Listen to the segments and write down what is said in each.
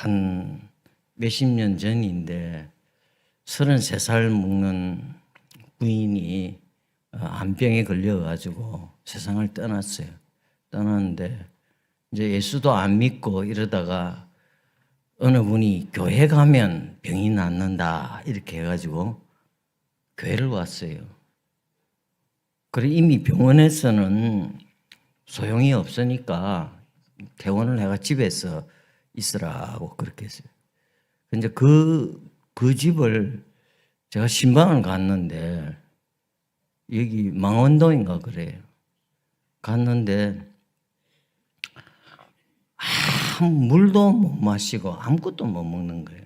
한 몇십 년 전인데 33살 먹는 부인이 암병에 걸려가지고 세상을 떠났어요. 떠났는데 이제 예수도 안 믿고 이러다가 어느 분이 교회 가면 병이 낫는다 이렇게 해가지고 교회를 왔어요. 그리고 이미 병원에서는 소용이 없으니까 퇴원을 해가 집에서 있으라고 그렇게 했어요. 근데 그 집을 제가 신방을 갔는데 여기 망원동인가 그래요. 갔는데 물도 못 마시고 아무것도 못 먹는 거예요.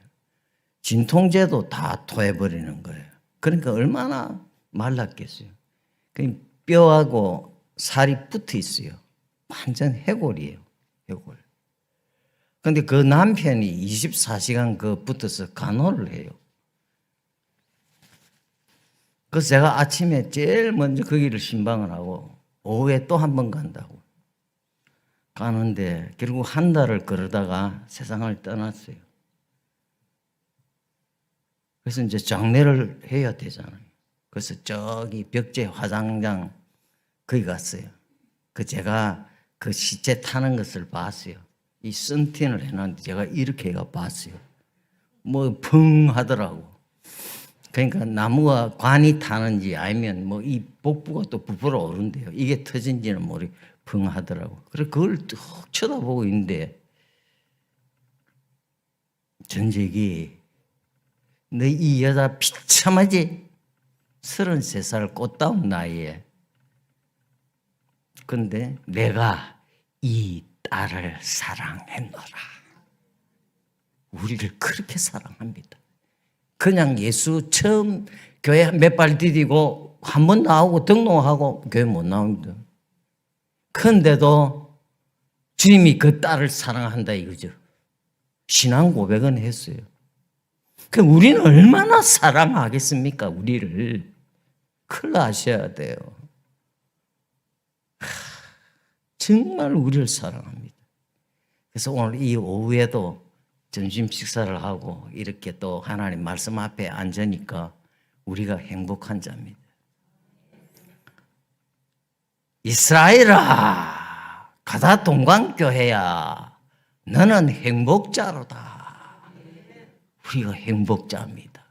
진통제도 다 토해버리는 거예요. 그러니까 얼마나 말랐겠어요. 뼈하고 살이 붙어 있어요. 완전 해골이에요. 해골. 근데 그 남편이 24시간 붙어서 간호를 해요. 그래서 제가 아침에 제일 먼저 거기를 신방을 하고 오후에 또 한 번 간다고. 가는데 결국 한 달을 그러다가 세상을 떠났어요. 그래서 이제 장례를 해야 되잖아요. 그래서 저기 벽제 화장장 거기 갔어요. 제가 그 시체 타는 것을 봤어요. 이 썬팅을 해놨는데 제가 이렇게 해가 봤어요. 뭐 펑 하더라고. 그러니까 나무가 관이 타는지 아니면 뭐 이 복부가 또 부풀어 오른대요. 이게 터진지는 모르 펑 하더라고. 그래서 그걸 쭉 쳐다보고 있는데 전적이 너 이 여자 비참하지? 33살 꽃다운 나이에. 근데 내가 이 딸을 사랑했노라. 우리를 그렇게 사랑합니다. 그냥 예수 처음 교회 몇 발 디디고 한 번 나오고 등록하고 교회 못 나옵니다. 그런데도 주님이 그 딸을 사랑한다 이거죠. 신앙 고백은 했어요. 그럼 우리는 얼마나 사랑하겠습니까? 우리를. 그걸 아셔야 돼요. 정말 우리를 사랑합니다. 그래서 오늘 이 오후에도 점심 식사를 하고 이렇게 또 하나님 말씀 앞에 앉으니까 우리가 행복한 자입니다. 이스라엘아, 가다 동방교회야, 너는 행복자로다. 우리가 행복자입니다.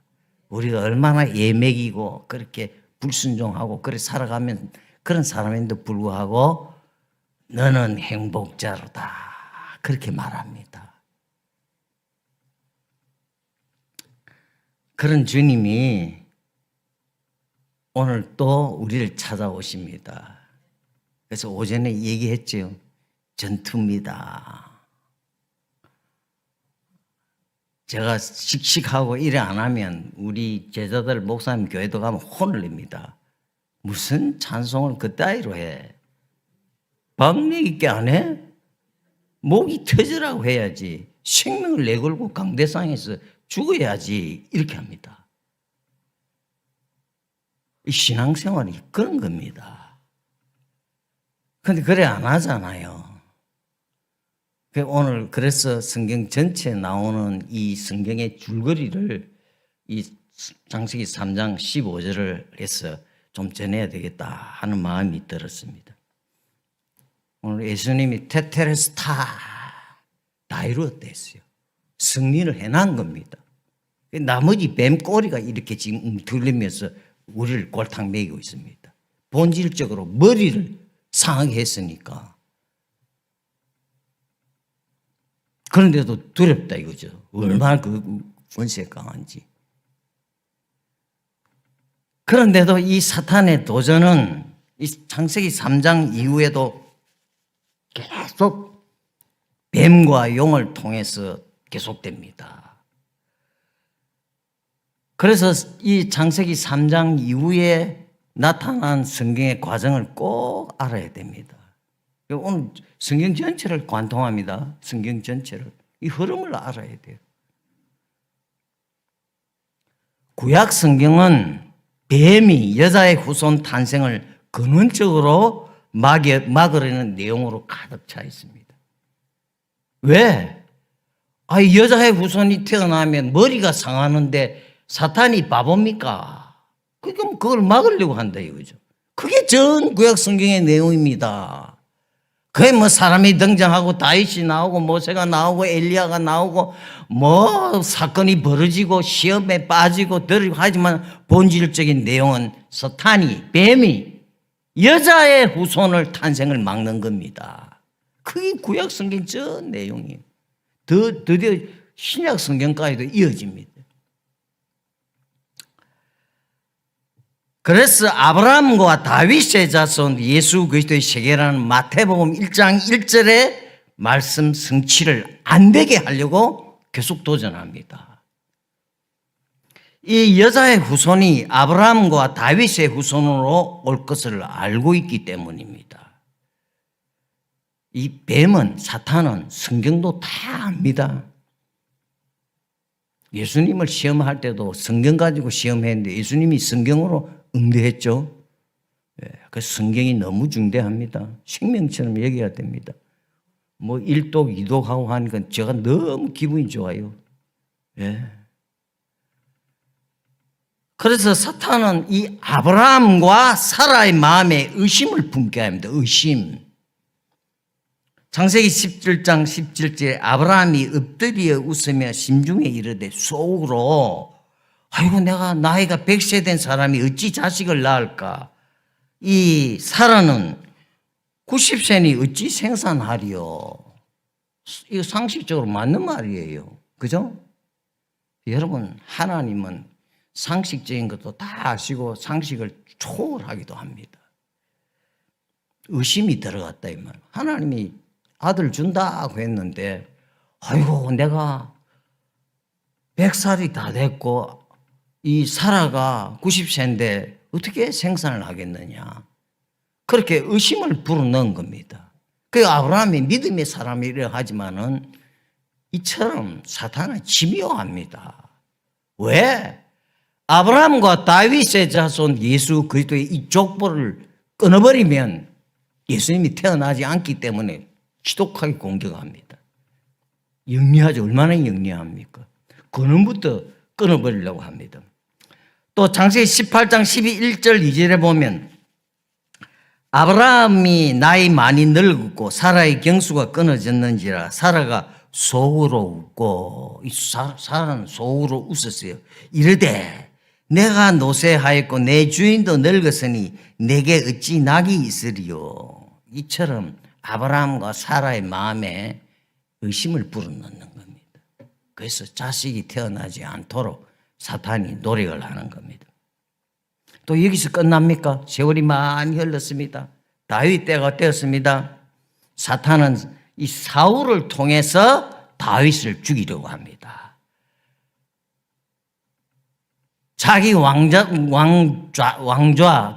우리가 얼마나 예맥이고 그렇게 불순종하고 그렇게 살아가면 그런 사람인데 불구하고 너는 행복자로다. 그렇게 말합니다. 그런 주님이 오늘 또 우리를 찾아오십니다. 그래서 오전에 얘기했죠. 전투입니다. 제가 씩씩하고 일을 안 하면 우리 제자들 목사님 교회도 가면 혼을 냅니다. 무슨 찬송을 그따위로 해? 박력 있게 안 해? 목이 터지라고 해야지. 생명을 내걸고 강대상에서 죽어야지. 이렇게 합니다. 이 신앙생활이 그런 겁니다. 그런데 그래 안 하잖아요. 오늘 그래서 성경 전체에 나오는 이 성경의 줄거리를 이 창세기 3장 15절을 해서 좀 전해야 되겠다 하는 마음이 들었습니다. 오늘 예수님이 테텔레스타 다 이루었다 했어요. 승리를 해난 겁니다. 나머지 뱀꼬리가 이렇게 지금 들리면서 우리를 골탕 먹이고 있습니다. 본질적으로 머리를 상하게 했으니까. 그런데도 두렵다 이거죠. 얼마나 그 권세가 강한지. 그런데도 이 사탄의 도전은 이 창세기 3장 이후에도 계속 뱀과 용을 통해서 계속됩니다. 그래서 이 창세기 3장 이후에 나타난 성경의 과정을 꼭 알아야 됩니다. 오늘 성경 전체를 관통합니다. 성경 전체를. 이 흐름을 알아야 돼요. 구약 성경은 뱀이 여자의 후손 탄생을 근원적으로 막으려는 내용으로 가득 차 있습니다. 왜? 여자의 후손이 태어나면 머리가 상하는데 사탄이 바보입니까? 그럼 그걸 막으려고 한다 이거죠. 그게 전 구약 성경의 내용입니다. 그게 뭐 사람이 등장하고 다윗이 나오고 모세가 나오고 엘리야가 나오고 뭐 사건이 벌어지고 시험에 빠지고 들이고 하지만 본질적인 내용은 사탄이 뱀이 여자의 후손을 탄생을 막는 겁니다. 그게 구약 성경 전 내용이에요. 드디어 신약 성경까지도 이어집니다. 그래서 아브라함과 다윗의 자손 예수 그리스도의 세계라는 마태복음 1장 1절의 말씀 성취를 안 되게 하려고 계속 도전합니다. 이 여자의 후손이 아브라함과 다윗의 후손으로 올 것을 알고 있기 때문입니다. 이 뱀은 사탄은 성경도 다 압니다. 예수님을 시험할 때도 성경 가지고 시험했는데 예수님이 성경으로 응대했죠. 그 성경이 너무 중대합니다. 생명처럼 여겨야 됩니다. 뭐 1독, 2독하고 하니까 제가 너무 기분이 좋아요. 그래서 사탄은 이 아브라함과 사라의 마음에 의심을 품게 합니다. 의심. 창세기 17장 17절에 아브라함이 엎드려 웃으며 심중에 이르되 속으로 아이고 내가 나이가 100세 된 사람이 어찌 자식을 낳을까? 이 사라는 90세니 어찌 생산하리요? 이거 상식적으로 맞는 말이에요. 그죠? 여러분 하나님은 상식적인 것도 다 아시고 상식을 초월하기도 합니다. 의심이 들어갔다 이 말. 하나님이 아들 준다고 했는데 아이고 내가 100살이 다 됐고 이 사라가 90세인데 어떻게 생산을 하겠느냐. 그렇게 의심을 불어넣은 겁니다. 그 아브라함이 믿음의 사람이라 하지만은 이처럼 사탄은 치밀합니다. 왜? 아브라함과 다윗의 자손 예수 그리스도의 이 족보를 끊어버리면 예수님이 태어나지 않기 때문에 지독하게 공격합니다. 영리하죠. 얼마나 영리합니까? 근원부터 끊어버리려고 합니다. 또 창세기 18장 12절 2절에 보면 아브라함이 나이 많이 늙었고 사라의 경수가 끊어졌는지라 사라가 속으로 웃고 사라는 속으로 웃었어요. 이르되 내가 노쇠하였고 내 주인도 늙었으니 내게 어찌 낙이 있으리요. 이처럼 아브라함과 사라의 마음에 의심을 불어넣는 겁니다. 그래서 자식이 태어나지 않도록 사탄이 노력을 하는 겁니다. 또 여기서 끝납니까? 세월이 많이 흘렀습니다. 다윗 때가 되었습니다. 사탄은 이 사울을 통해서 다윗을 죽이려고 합니다. 자기 왕좌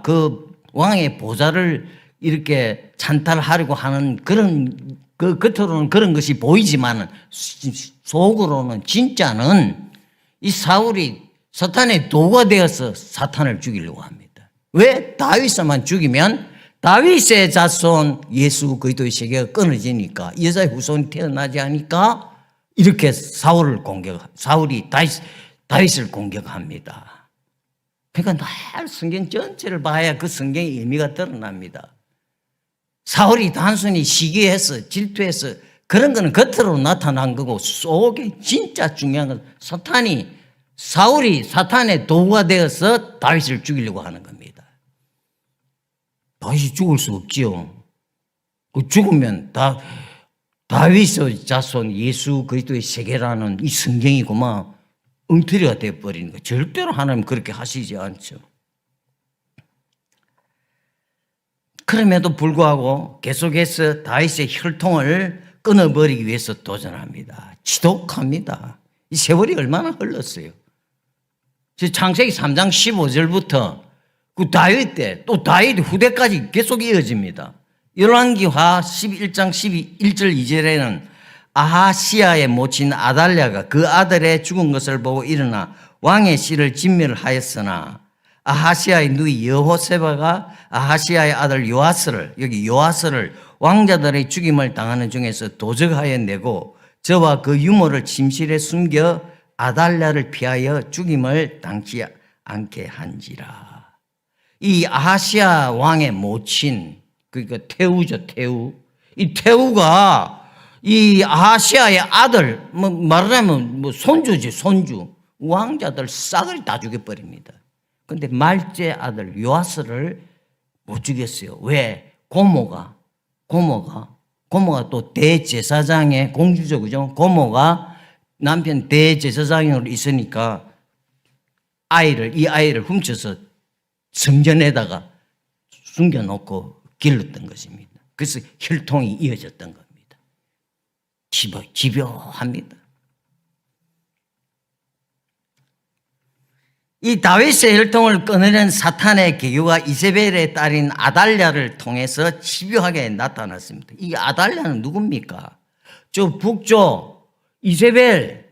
그 왕의 보좌를 이렇게 찬탈하려고 하는 그런 그 겉으로는 그런 것이 보이지만은 속으로는 진짜는 이 사울이 사탄의 도구가 되어서 사탄을 죽이려고 합니다. 왜? 다윗만 죽이면 다윗의 자손 예수 그리스도의 세계가 끊어지니까 여자의 후손이 태어나지 않으니까 이렇게 사울이 다윗을 공격합니다. 그러니까 늘 성경 전체를 봐야 그 성경의 의미가 드러납니다. 사울이 단순히 시기해서 질투해서 그런 거는 겉으로 나타난 거고 속에 진짜 중요한 건 사울이 사탄의 도구가 되어서 다윗을 죽이려고 하는 겁니다. 다윗이 죽을 수 없지요. 죽으면 다윗의 자손 예수 그리스도의 세계라는 이 성경이 그만 엉터리가 되어버리는 거. 절대로 하나님 그렇게 하시지 않죠. 그럼에도 불구하고 계속해서 다윗의 혈통을 끊어버리기 위해서 도전합니다. 지독합니다. 이 세월이 얼마나 흘렀어요. 창세기 3장 15절부터 그 다윗 때 또 다윗 후대까지 계속 이어집니다. 열왕기하 11장 1절 2절에는 아하시아의 모친 아달랴가 그 아들의 죽은 것을 보고 일어나 왕의 씨를 진멸하였으나 아하시아의 누이 여호세바가 아하시아의 아들 요아스를 왕자들의 죽임을 당하는 중에서 도적하여 내고 저와 그 유모를 침실에 숨겨 아달랴를 피하여 죽임을 당치 않게 한지라. 이 아하시아 왕의 모친, 그러니까 태우죠, 태우. 이 태우가 이 아하시아의 아들, 말하자면 손주지, 손주. 왕자들 싹을 다 죽여버립니다. 근데 말째 아들 요아스를 못 죽였어요. 왜? 고모가 또 대제사장의 공주죠, 그죠? 고모가 남편 대제사장으로 있으니까 이 아이를 훔쳐서 성전에다가 숨겨놓고 길렀던 것입니다. 그래서 혈통이 이어졌던 겁니다. 집요합니다. 이 다윗의 혈통을 끊어낸 사탄의 계교가 이세벨의 딸인 아달랴를 통해서 집요하게 나타났습니다. 이 아달랴는 누굽니까? 저 북쪽 이세벨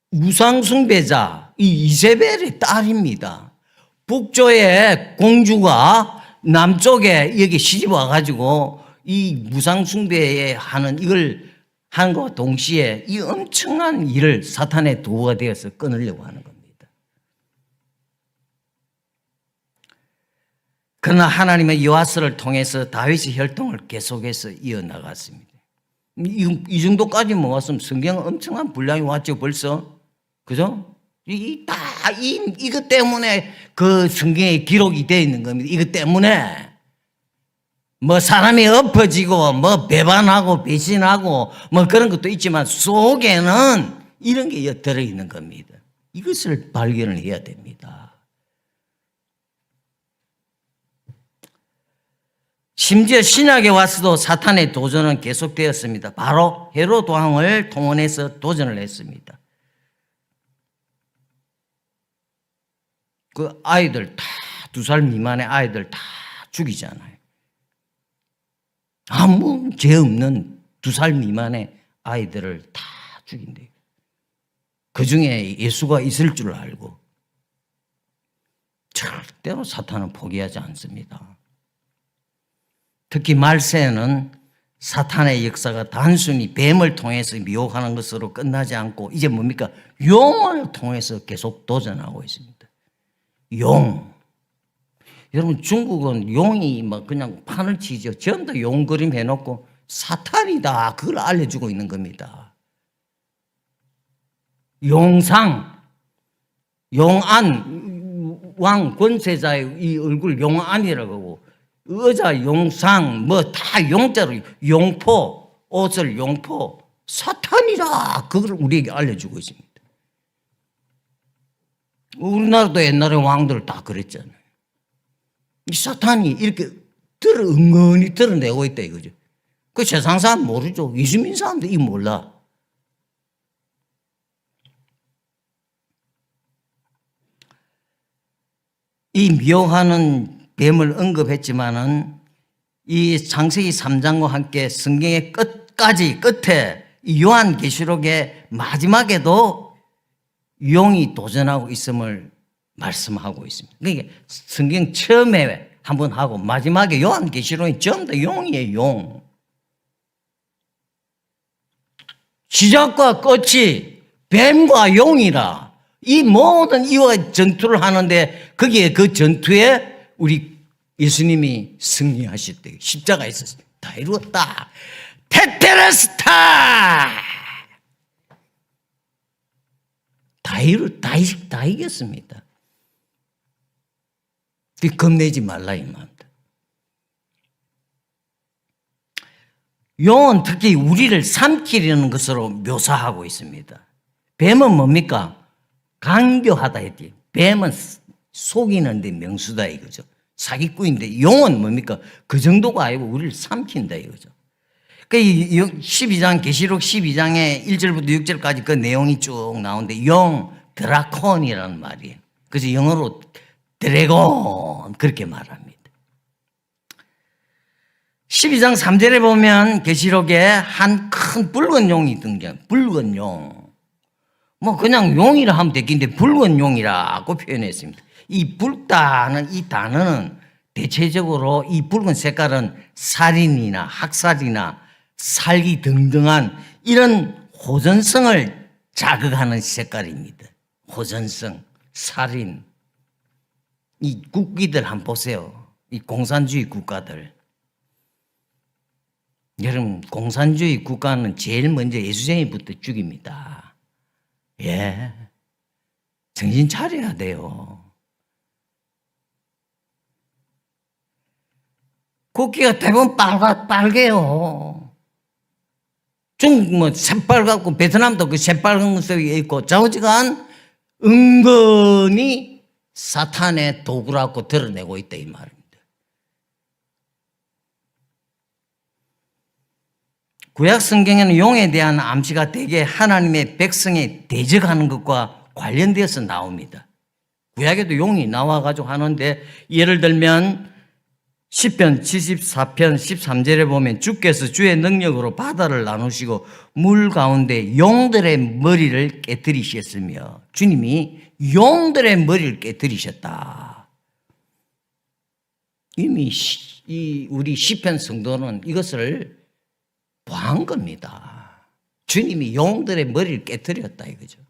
우상숭배자 이 이세벨의 딸입니다. 북쪽의 공주가 남쪽에 여기 시집 와가지고 이 무상숭배 하는 이걸 한 것과 동시에 이 엄청난 일을 사탄의 도구가 되어서 끊으려고 하는 겁니다. 그러나 하나님의 요아스를 통해서 다윗의 혈통을 계속해서 이어나갔습니다. 이 정도까지 모았으면 성경은 엄청난 분량이 왔죠, 벌써. 그죠? 이것 때문에 그 성경에 기록이 되어 있는 겁니다. 이것 때문에. 사람이 엎어지고, 배반하고, 배신하고, 그런 것도 있지만 속에는 이런 게 들어있는 겁니다. 이것을 발견을 해야 됩니다. 심지어 신약에 와서도 사탄의 도전은 계속되었습니다. 바로 헤롯 왕을 동원해서 도전을 했습니다. 그 아이들 다 2살 미만의 아이들 다 죽이잖아요. 아무 죄 없는 2살 미만의 아이들을 다 죽인대요. 그 중에 예수가 있을 줄 알고 절대로 사탄은 포기하지 않습니다. 특히 말세에는 사탄의 역사가 단순히 뱀을 통해서 미혹하는 것으로 끝나지 않고 이제 뭡니까? 용을 통해서 계속 도전하고 있습니다. 용. 여러분 중국은 용이 그냥 판을 치죠. 전부 다 용 그림 해놓고 사탄이다 그걸 알려주고 있는 겁니다. 용상, 용안, 왕 권세자의 이 얼굴 용안이라고 하고 의자 용상 다 용자로 용포 옷을 용포 사탄이라 그걸 우리에게 알려주고 있습니다. 우리나라도 옛날에 왕들 다 그랬잖아요. 이 사탄이 이렇게 은근히 드러내고 있다 이거죠. 그 세상 사람 모르죠. 이주민 사람도 이 몰라. 이 미혹하는 뱀을 언급했지만은 이 창세기 3장과 함께 성경의 끝에 이 요한계시록의 마지막에도 용이 도전하고 있음을 말씀하고 있습니다. 그러니까 성경 처음에 한번 하고 마지막에 요한계시록이 전부 다 용이에요, 용. 시작과 끝이 뱀과 용이라. 이 모든 이와 전투를 하는데 거기에 그 전투에 우리 예수님이 승리하셨대요. 십자가에서 다 이루었다. 테테레스타! 다 이겼습니다. 겁내지 말라 이 말입니다. 용은 특히 우리를 삼키려는 것으로 묘사하고 있습니다. 뱀은 뭡니까? 강교하다 했지. 뱀은 속이는 데 명수다 이거죠. 사기꾼인데 용은 뭡니까? 그 정도가 아니고 우리를 삼킨다 이거죠. 그 12장 계시록 12장에 1절부터 6절까지 그 내용이 쭉 나오는데 용 드라콘이라는 말이에요. 그래서 영어로 드래곤 그렇게 말합니다. 12장 3절에 보면 계시록에 한 큰 붉은 용이 등장. 붉은 용. 그냥 용이라 하면 되겠는데 붉은 용이라고 표현했습니다. 이 붉다는 이 단어는 대체적으로 이 붉은 색깔은 살인이나 학살이나 살기 등등한 이런 호전성을 자극하는 색깔입니다. 호전성, 살인. 이 국기들 한번 보세요. 이 공산주의 국가들. 여러분, 공산주의 국가는 제일 먼저 예수쟁이부터 죽입니다. 예. 정신 차려야 돼요. 국기가 대부분 빨개요. 중국 뭐 새빨갛고 베트남도 그 새빨간 것이 있고 좌우지간 은근히 사탄의 도구라고 드러내고 있다 이 말입니다. 구약 성경에는 용에 대한 암시가 대개 하나님의 백성에 대적하는 것과 관련되어서 나옵니다. 구약에도 용이 나와가지고 하는데 예를 들면 시편 74편 13절에 보면 주께서 주의 능력으로 바다를 나누시고 물 가운데 용들의 머리를 깨뜨리셨으며 주님이 용들의 머리를 깨뜨리셨다. 이미 우리 시편 성도는 이것을 보한 겁니다. 주님이 용들의 머리를 깨뜨렸다 이거죠.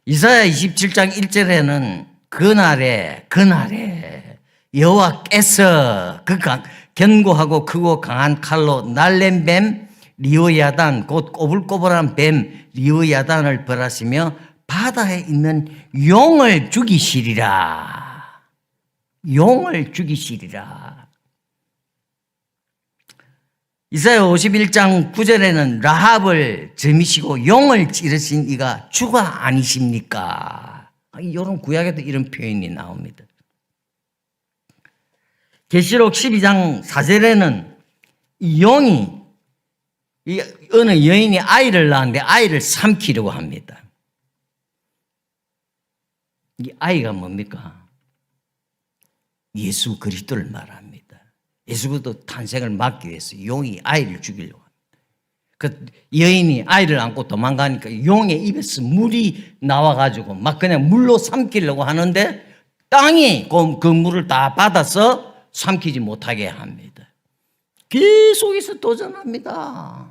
이사야 27장 1절에는 그날에 여호와께서 그 견고하고 크고 강한 칼로 날랜 뱀 리오야단 곧 꼬불꼬불한 뱀 리오야단을 벌하시며 바다에 있는 용을 죽이시리라. 용을 죽이시리라. 이사야 51장 9절에는 라합을 점이시고 용을 찌르신 이가 주가 아니십니까? 이런 구약에도 이런 표현이 나옵니다. 계시록 12장 4절에는 이 용이 어느 여인이 아이를 낳았는데 아이를 삼키려고 합니다. 이 아이가 뭡니까? 예수 그리스도를 말합니다. 예수 그리스도 탄생을 막기 위해서 용이 아이를 죽이려고 합니다. 그 여인이 아이를 안고 도망가니까 용의 입에서 물이 나와가지고 막 그냥 물로 삼키려고 하는데 땅이 그 물을 다 받아서 삼키지 못하게 합니다. 계속해서 도전합니다.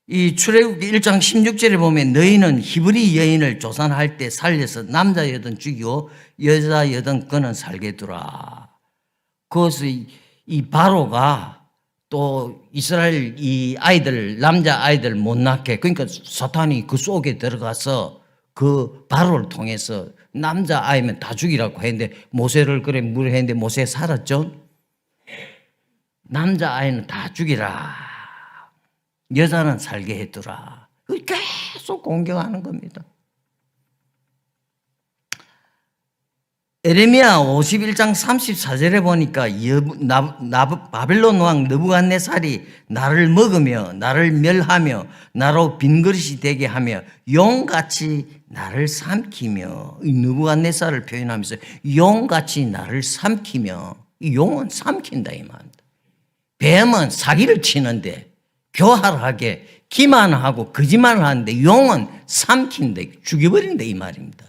이 출애굽기 1장 16절에 보면 너희는 히브리 여인을 조산할 때 살려서 남자 여든 죽이고 여자 여든 그는 살게 두라. 그것을 이 바로가 또 이스라엘 이 아이들 남자 아이들 못 낳게 그러니까 사탄이 그 속에 들어가서 그 바로를 통해서 남자 아이면 다 죽이라고 했는데 모세를 그래 물었는데 모세 살았죠. 남자 아이는 다 죽이라. 여자는 살게 해두라. 계속 공격하는 겁니다. 에레미야 51장 34절에 보니까 바벨론 왕 느부갓네살이 나를 먹으며 나를 멸하며 나로 빈그릇이 되게 하며 용같이 나를 삼키며 이 느부갓네살을 표현하면서 용같이 나를 삼키며 이 용은 삼킨다 이 말입니다. 뱀은 사기를 치는데 교활하게 기만하고 거짓말을 하는데 용은 삼킨다 죽여버린다 이 말입니다.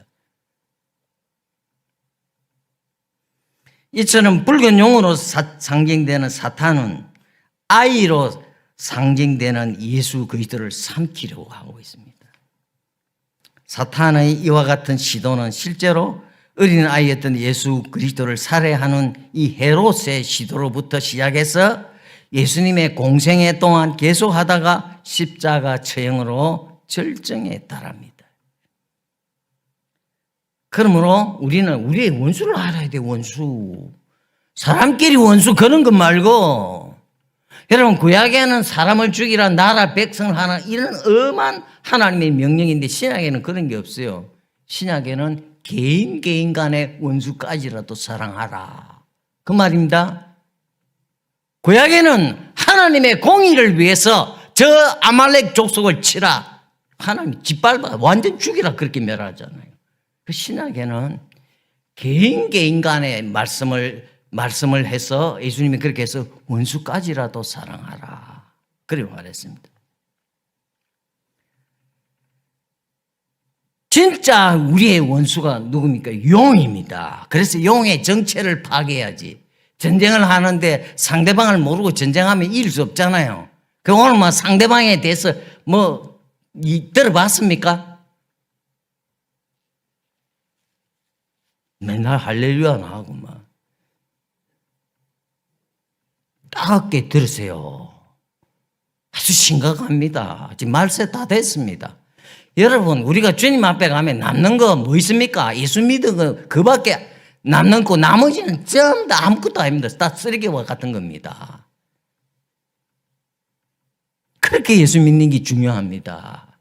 이처럼 붉은 용으로 상징되는 사탄은 아이로 상징되는 예수 그리스도를 삼키려고 하고 있습니다. 사탄의 이와 같은 시도는 실제로 어린 아이였던 예수 그리스도를 살해하는 이 헤롯의 시도로부터 시작해서 예수님의 공생애 동안 계속하다가 십자가 처형으로 절정에 달합니다. 그러므로 우리는 우리의 원수를 알아야 돼. 원수. 사람끼리 원수 그런 것 말고 여러분 구약에는 사람을 죽이라 나라 백성을 하나 이런 엄한 하나님의 명령인데 신약에는 그런 게 없어요. 신약에는 개인 간의 원수까지라도 사랑하라. 그 말입니다. 구약에는 하나님의 공의를 위해서 저 아말렉 족속을 치라. 하나님이 짓밟아 완전 죽이라 그렇게 멸하잖아요. 그 신약에는 개인 간의 말씀을 해서 예수님이 그렇게 해서 원수까지라도 사랑하라. 그렇게 말했습니다. 진짜 우리의 원수가 누굽니까? 용입니다. 그래서 용의 정체를 파괴해야지. 전쟁을 하는데 상대방을 모르고 전쟁하면 이길 수 없잖아요. 그 오늘 뭐 상대방에 대해서 들어봤습니까? 맨날 할렐루야 나하고 막. 따갑게 들으세요. 아주 심각합니다. 지금 말세 다 됐습니다. 여러분, 우리가 주님 앞에 가면 남는 거 뭐 있습니까? 예수 믿은 거 그밖에 남는 거, 나머지는 전부 다 아무것도 아닙니다. 다 쓰레기와 같은 겁니다. 그렇게 예수 믿는 게 중요합니다.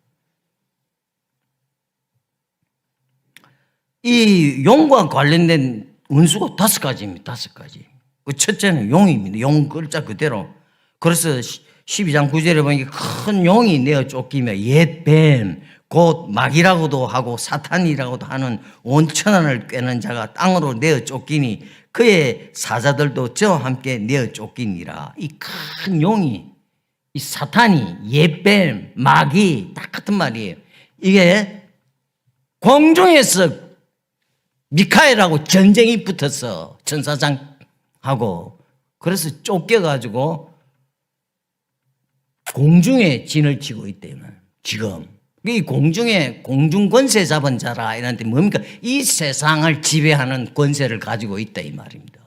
이 용과 관련된 원수가 5가지입니다. 5가지. 그 첫째는 용입니다. 용 글자 그대로. 그래서 12장 9절에 보니까 큰 용이 내어 쫓기며 옛 뱀, 곧 마귀라고도 하고 사탄이라고도 하는 온 천하를 꿰는 자가 땅으로 내어 쫓기니 그의 사자들도 저와 함께 내어 쫓기니라. 이 큰 용이, 이 사탄이, 옛 뱀, 마귀 딱 같은 말이에요. 이게 공중에서 미카엘하고 전쟁이 붙었어. 천사장하고. 그래서 쫓겨가지고 공중에 진을 치고 있대요. 지금. 이 공중에 공중 권세 잡은 자라 이런데 뭡니까? 이 세상을 지배하는 권세를 가지고 있다 이 말입니다.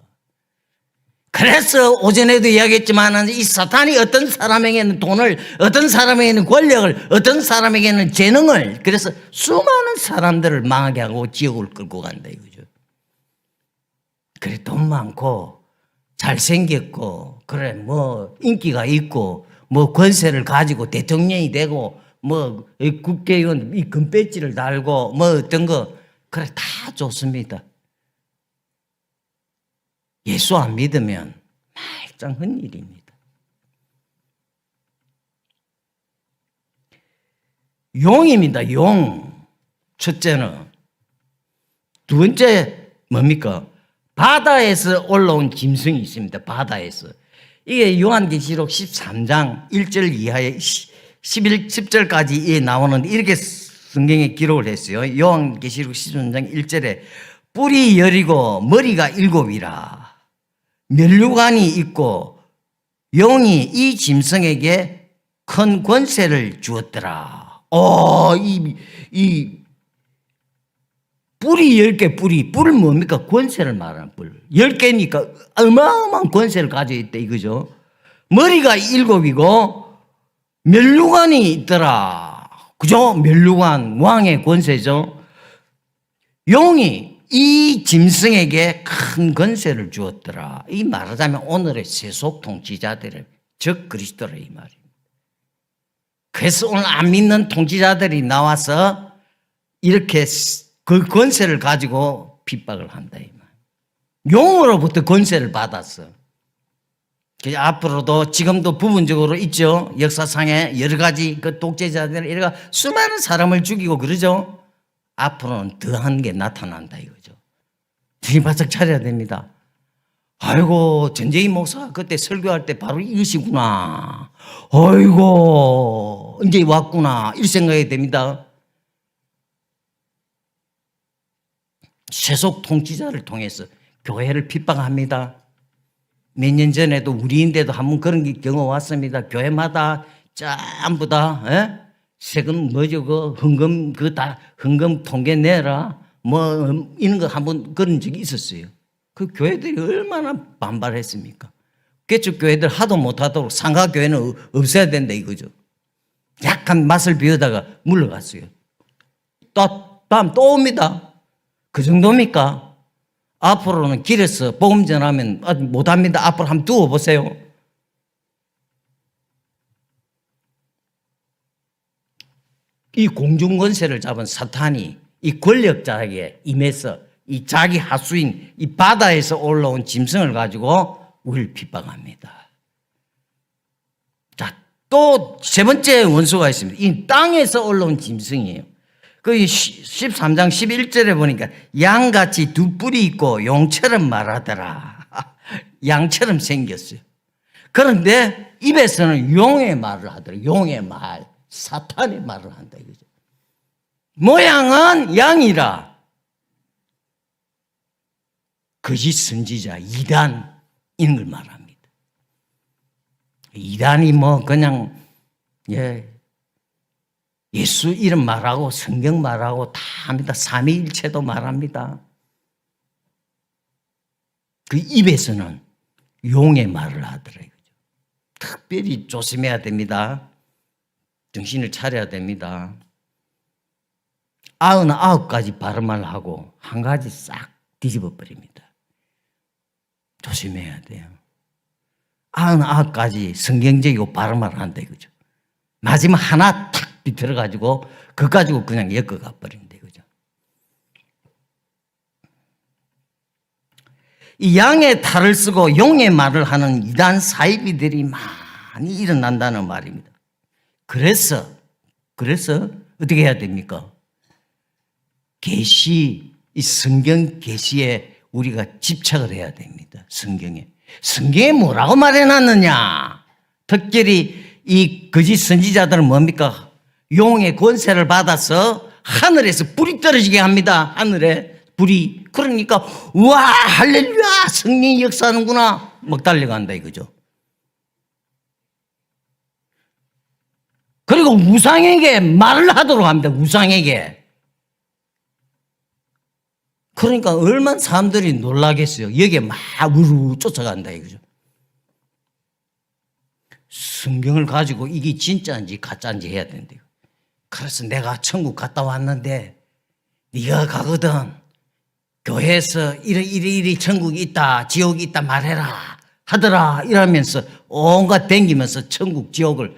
그래서 오전에도 이야기했지만 이 사탄이 어떤 사람에게는 돈을, 어떤 사람에게는 권력을, 어떤 사람에게는 재능을, 그래서 수많은 사람들을 망하게 하고 지옥을 끌고 간다 이거죠. 그래 돈 많고 잘생겼고 그래 뭐 인기가 있고 뭐 권세를 가지고 대통령이 되고 뭐 국회의원 이 금배지를 달고 뭐 어떤 거 그래 다 좋습니다. 예수 안 믿으면 말짱한 일입니다. 용입니다. 용. 첫째는. 두 번째 뭡니까? 바다에서 올라온 짐승이 있습니다. 바다에서. 이게 요한계시록 13장 1절 이하에 10절까지 나오는데 이렇게 성경에 기록을 했어요. 요한계시록 13장 1절에 뿔이 여리고 머리가 7이라. 면류관이 있고 용이 이 짐승에게 큰 권세를 주었더라. 이 뿔이 10개, 뿔은 뭡니까? 권세를 말하는 뿔. 10개니까 어마어마한 권세를 가지고 있다 이거죠. 머리가 7이고 면류관이 있더라. 그죠? 면류관, 왕의 권세죠. 용이 이 짐승에게 큰 권세를 주었더라. 이 말하자면 오늘의 세속 통치자들을 적 그리스도라 이 말입니다. 그래서 오늘 안 믿는 통치자들이 나와서 이렇게 그 권세를 가지고 핍박을 한다 이 말. 용으로부터 권세를 받았어. 앞으로도 지금도 부분적으로 있죠. 역사상에 여러 가지 그 독재자들 이래가 수많은 사람을 죽이고 그러죠. 앞으로는 더한 게 나타난다 이거죠. 정신 바짝 차려야 됩니다. 아이고 전재희 목사 그때 설교할 때 바로 이것이구나. 아이고 이제 왔구나 이렇게 생각이 됩니다. 세속 통치자를 통해서 교회를 핍박합니다. 몇 년 전에도 우리인데도 한번 그런 경우 왔습니다. 교회마다 전부 다 세금 뭐죠 그 헌금 헌금 통계 내라 뭐 이런 거 한번 그런 적이 있었어요. 그 교회들이 얼마나 반발했습니까? 개척 교회들 하도 못하도록 상가 교회는 없애야 된다 이거죠. 약간 맛을 비우다가 물러갔어요. 다음 또 옵니다. 그 정도입니까? 앞으로는 길에서 복음 전하면 못합니다. 앞으로 한번 두어 보세요. 이 공중권세를 잡은 사탄이 이 권력자에게 임해서 이 자기 하수인 이 바다에서 올라온 짐승을 가지고 우리를 핍박합니다. 자, 또 세 번째 원수가 있습니다. 이 땅에서 올라온 짐승이에요. 그 13장 11절에 보니까 양같이 두 뿔이 있고 용처럼 말하더라. 양처럼 생겼어요. 그런데 입에서는 용의 말을 하더라. 용의 말, 사탄의 말을 한다 이거죠. 모양은 양이라. 거짓 선지자, 이단인 걸 말합니다. 이단이 뭐 그냥 예수 이름 말하고 성경 말하고 다 합니다. 삼위일체도 말합니다. 그 입에서는 용의 말을 하더라고요. 특별히 조심해야 됩니다. 정신을 차려야 됩니다. 99가지 발음을 하고 한 가지 싹 뒤집어 버립니다. 조심해야 돼요. 99가지 성경적이고 발음을 한다 이거죠. 마지막 하나 탁 비틀어가지고 그거 가지고 그냥 엮어가 버린다 이거죠. 이 양의 탈을 쓰고 용의 말을 하는 이단 사이비들이 많이 일어난다는 말입니다. 그래서 어떻게 해야 됩니까? 계시, 이 성경 계시에 우리가 집착을 해야 됩니다. 성경에 뭐라고 말해놨느냐? 특별히 이 거짓 선지자들은 뭡니까? 용의 권세를 받아서 하늘에서 불이 떨어지게 합니다. 하늘에 불이. 그러니까 와 할렐루야 성령이 역사하는구나 막 달려간다 이거죠. 그리고 우상에게 말을 하도록 합니다. 우상에게. 그러니까 얼마나 사람들이 놀라겠어요. 여기에 막 우르르 쫓아간다 이거죠. 성경을 가지고 이게 진짜인지 가짜인지 해야 된대요. 그래서 내가 천국 갔다 왔는데 네가 가거든 교회에서 이리 천국이 있다 지옥이 있다 말해라 하더라 이러면서 온갖 댕기면서 천국 지옥을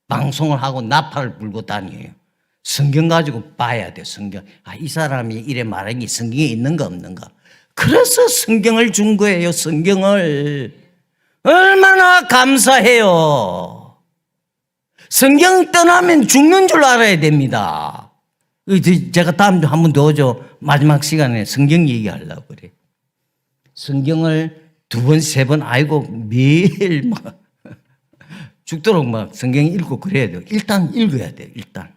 방송을 하고 나팔을 불고 다녀요. 성경 가지고 봐야 돼. 성경. 이 사람이 이래 말한 게 성경에 있는가 없는가. 그래서 성경을 준 거예요. 성경을. 얼마나 감사해요. 성경 떠나면 죽는 줄 알아야 됩니다. 제가 다음 주 한 번 더 오죠. 마지막 시간에 성경 얘기하려고 그래. 성경을 2번, 3번 아이고 매일 막 죽도록 막 성경 읽고 그래야 돼요. 일단 읽어야 돼요. 일단.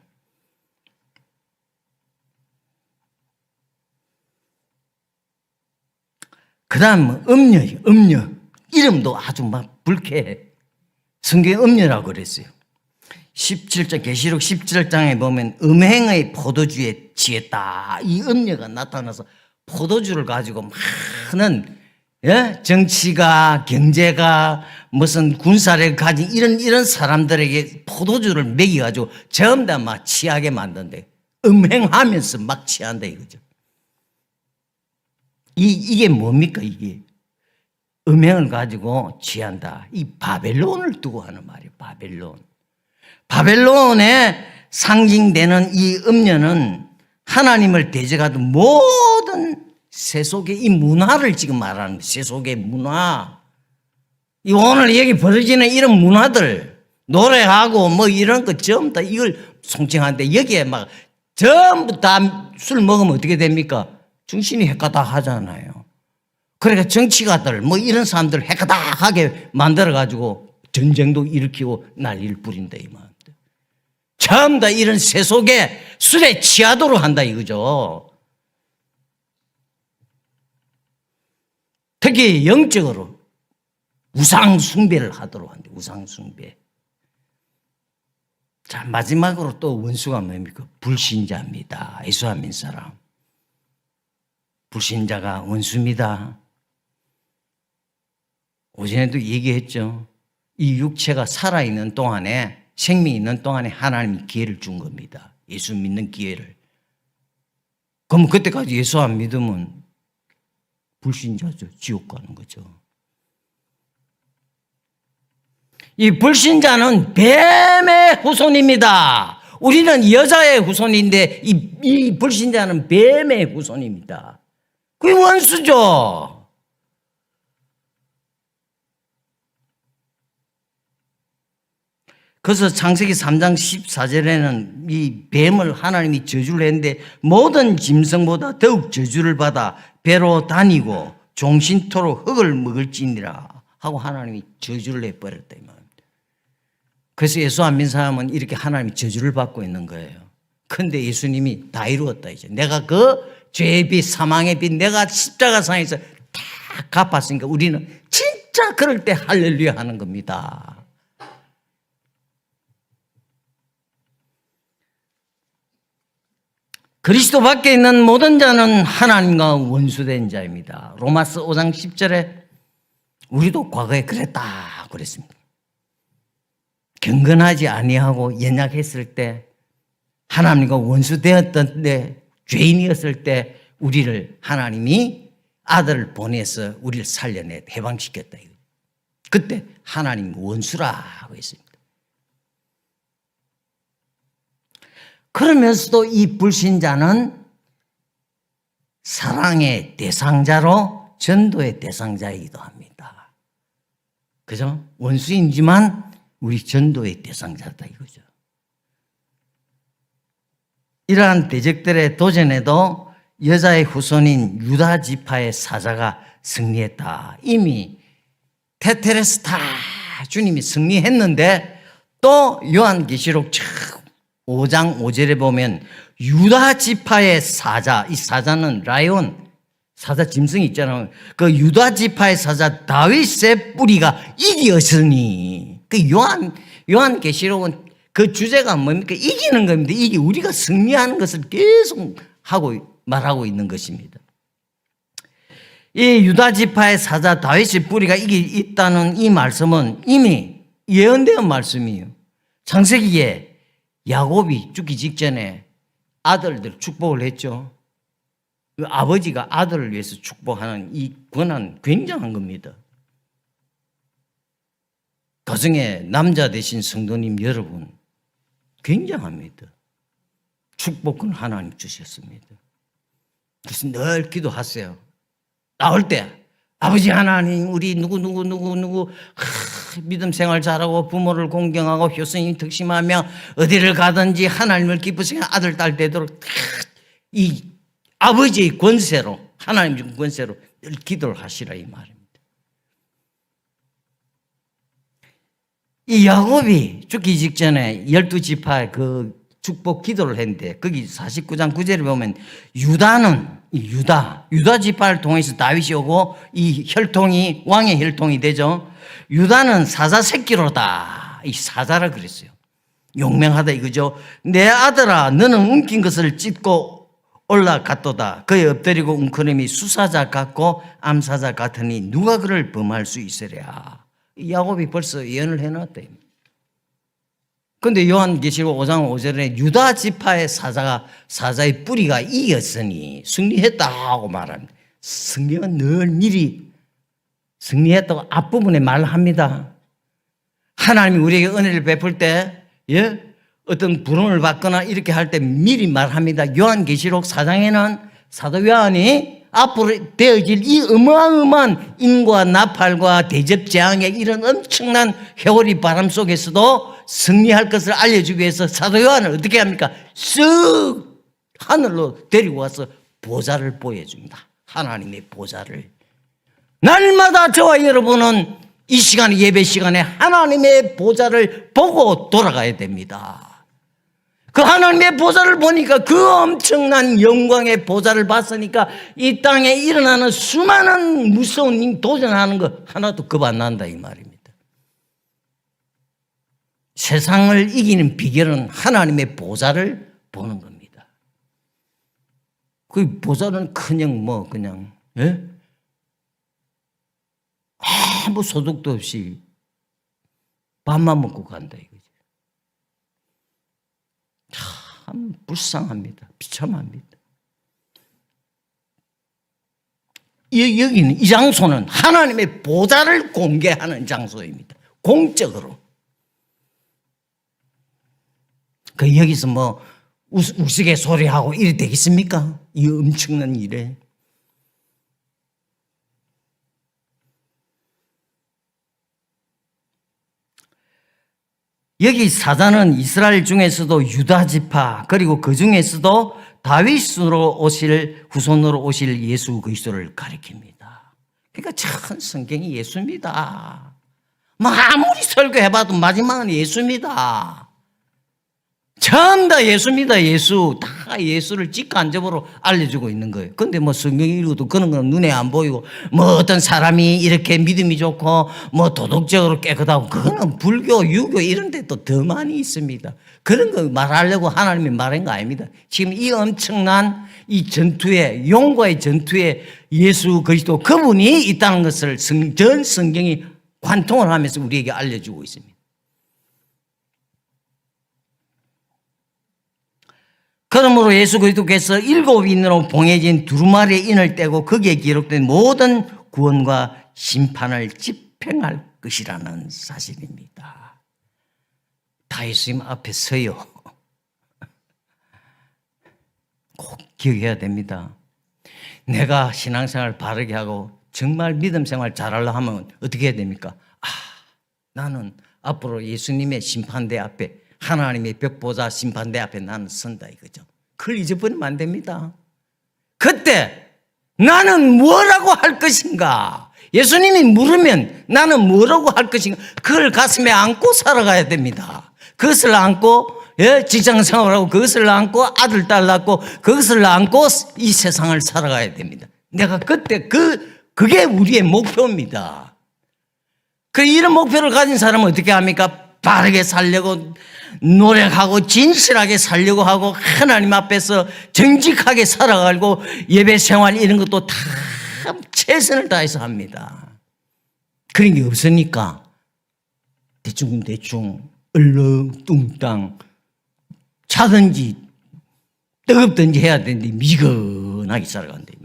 그 다음 음녀. 이름도 아주 막 불쾌해. 성경에 음녀라고 그랬어요. 17장 계시록 17장에 보면 음행의 포도주에 취했다. 이 음녀가 나타나서 포도주를 가지고 많은 정치가 경제가 무슨 군사를 가진 이런 사람들에게 포도주를 먹여가지고 전부 다 막 취하게 만든대. 음행하면서 막 취한다 이거죠. 이게 뭡니까 이게? 음행을 가지고 취한다. 이 바벨론을 두고 하는 말이에요. 바벨론에 상징되는 이 음녀는 하나님을 대적하던 모든 세속의 이 문화를 지금 말하는 거예요. 세속의 문화. 이 오늘 여기 벌어지는 이런 문화들, 노래하고 뭐 이런 거 전부 다 이걸 송칭하는데 여기에 막 전부 다 술 먹으면 어떻게 됩니까? 정신이 헷가닥 하잖아요. 그러니까 정치가들 뭐 이런 사람들 헷가닥하게 만들어가지고 전쟁도 일으키고 난리를 부린다 이 말입니다. 전부 다 이런 세속에 술에 취하도록 한다 이거죠. 특히 영적으로 우상 숭배를 하도록 한다. 우상 숭배. 자, 마지막으로 또 원수가 뭡니까? 불신자입니다. 예수 안 믿는 사람. 불신자가 원수입니다. 오전에도 얘기했죠. 이 육체가 살아있는 동안에, 생명이 있는 동안에 하나님이 기회를 준 겁니다. 예수 믿는 기회를. 그럼 그때까지 예수 안 믿으면 불신자죠. 지옥 가는 거죠. 이 불신자는 뱀의 후손입니다. 우리는 여자의 후손인데 이 불신자는 뱀의 후손입니다. 그게 원수죠. 그래서 창세기 3장 14절에는 이 뱀을 하나님이 저주를 했는데 모든 짐승보다 더욱 저주를 받아 배로 다니고 종신토록 흙을 먹을지니라 하고 하나님이 저주를 해버렸다 이 말입니다. 그래서 예수 안 믿는 사람은 이렇게 하나님이 저주를 받고 있는 거예요. 근데 예수님이 다 이루었다 이제. 내가 그 죄의 빚, 사망의 빚 내가 십자가상에서 다 갚았으니까 우리는 진짜 그럴 때 할렐루야 하는 겁니다. 그리스도 밖에 있는 모든 자는 하나님과 원수된 자입니다. 로마서 5장 10절에 우리도 과거에 그랬다 그랬습니다. 경건하지 아니하고 연약했을 때, 하나님과 원수되었던 때, 죄인이었을 때 우리를 하나님이 아들을 보내서 우리를 살려내 해방시켰다. 그때 하나님 원수라고 했습니다. 그러면서도 이 불신자는 사랑의 대상자로 전도의 대상자이기도 합니다. 그죠? 원수이지만 우리 전도의 대상자다 이거죠. 이러한 대적들의 도전에도 여자의 후손인 유다 지파의 사자가 승리했다. 이미 테텔레스타 주님이 승리했는데 또 요한계시록 5장 5절에 보면 유다 지파의 사자, 이 사자는 라이온, 사자 짐승이 있잖아요. 그 유다 지파의 사자 다윗의 뿌리가 이기었으니, 그 요한계시록은 그 주제가 뭡니까? 이기는 겁니다. 이게 우리가 승리하는 것을 계속 말하고 있는 것입니다. 이 유다 지파의 사자 다윗의 뿌리가 있다는 이 말씀은 이미 예언된 말씀이에요. 창세기에 야곱이 죽기 직전에 아들들 축복을 했죠. 아버지가 아들을 위해서 축복하는 이 권한 굉장한 겁니다. 가정에 남자 되신 성도님 여러분 굉장합니다. 축복은 하나님 주셨습니다. 그래서 늘 기도하세요. 나올 때 아버지 하나님 우리 누구 믿음 생활 잘하고 부모를 공경하고 효성이 득심하며 어디를 가든지 하나님을 기쁘시게 아들 딸 되도록 이 아버지의 권세로, 하나님 준 권세로 늘 기도를 하시라 이 말입니다. 이 야곱이 죽기 직전에 12지파의 그 축복 기도를 했는데 거기 49장 9절에 보면 유다 지파를 통해서 다윗이 오고 이 혈통이 왕의 혈통이 되죠. 유다는 사자 새끼로다. 이 사자라 그랬어요. 용맹하다 이거죠. 내 아들아 너는 움킨 것을 찢고 올라갔도다. 그의 엎드리고 웅크림이 수사자 같고 암사자 같으니 누가 그를 범할 수 있으랴. 야곱이 벌써 예언을 해놨다. 그런데 요한계시록 5장 5절에 유다 지파의 사자의 뿌리가 이겼으니 승리했다고 말합니다. 성경은 늘 미리 승리했다고 앞부분에 말합니다. 하나님이 우리에게 은혜를 베풀 때, 어떤 부름을 받거나 이렇게 할 때 미리 말합니다. 요한계시록 4장에는 사도 요한이 앞으로 되어질 이 어마어마한 인과 나팔과 대접 재앙의 이런 엄청난 회오리 바람 속에서도 승리할 것을 알려주기 위해서 사도 요한을 어떻게 합니까? 쓱 하늘로 데리고 와서 보좌를 보여줍니다. 하나님의 보좌를. 날마다 저와 여러분은 이 시간에 예배 시간에 하나님의 보좌를 보고 돌아가야 됩니다. 그 하나님의 보좌를 보니까 그 엄청난 영광의 보좌를 봤으니까 이 땅에 일어나는 수많은 무서운 일 도전하는 거 하나도 겁 안 난다 이 말입니다. 세상을 이기는 비결은 하나님의 보좌를 보는 겁니다. 그 보좌는 그냥 아무 소득도 없이 밥만 먹고 간다 이거지. 참 불쌍합니다. 비참합니다. 여기는 이 장소는 하나님의 보좌를 공개하는 장소입니다. 공적으로. 그 여기서 뭐 우스갯소리하고 이래 되겠습니까? 이 엄청난 일에. 여기 사자는 이스라엘 중에서도 유다 지파 그리고 그 중에서도 다윗으로 후손으로 오실 예수 그리스도를 가리킵니다. 그러니까 참 성경이 예수입니다. 뭐 아무리 설교해봐도 마지막은 예수입니다. 전부 다 예수입니다. 예수. 다 예수를 직간접으로 알려주고 있는 거예요. 근데 뭐 성경 읽어도 그런 건 눈에 안 보이고, 뭐 어떤 사람이 이렇게 믿음이 좋고 뭐 도덕적으로 깨끗하고, 그거는 불교, 유교 이런 데 또 더 많이 있습니다. 그런 거 말하려고 하나님이 말한 거 아닙니다. 지금 이 엄청난 이 전투에, 용과의 전투에 예수 그리스도 그분이 있다는 것을 전 성경이 관통을 하면서 우리에게 알려주고 있습니다. 그러므로 예수 그리스도께서 7인으로 봉해진 두루마리의 인을 떼고 거기에 기록된 모든 구원과 심판을 집행할 것이라는 사실입니다. 다 예수님 앞에 서요. 꼭 기억해야 됩니다. 내가 신앙생활 바르게 하고 정말 믿음생활 잘하려고 하면 어떻게 해야 됩니까? 나는 앞으로 예수님의 심판대 앞에, 하나님의 벽보좌 심판대 앞에 나는 선다 이거죠. 그걸 잊어버리면 안 됩니다. 그때 나는 뭐라고 할 것인가? 예수님이 물으면 나는 뭐라고 할 것인가? 그걸 가슴에 안고 살아가야 됩니다. 그것을 안고 직장생활하고, 그것을 안고 아들 딸 낳고, 그것을 안고 이 세상을 살아가야 됩니다. 내가 그때 그게 우리의 목표입니다. 이런 목표를 가진 사람은 어떻게 합니까? 바르게 살려고 노력하고 진실하게 살려고 하고, 하나님 앞에서 정직하게 살아가고, 예배 생활 이런 것도 다 최선을 다해서 합니다. 그런 게 없으니까 대충 얼렁뚱땅 차든지 뜨겁든지 해야 되는데 미지근하게 살아간대요.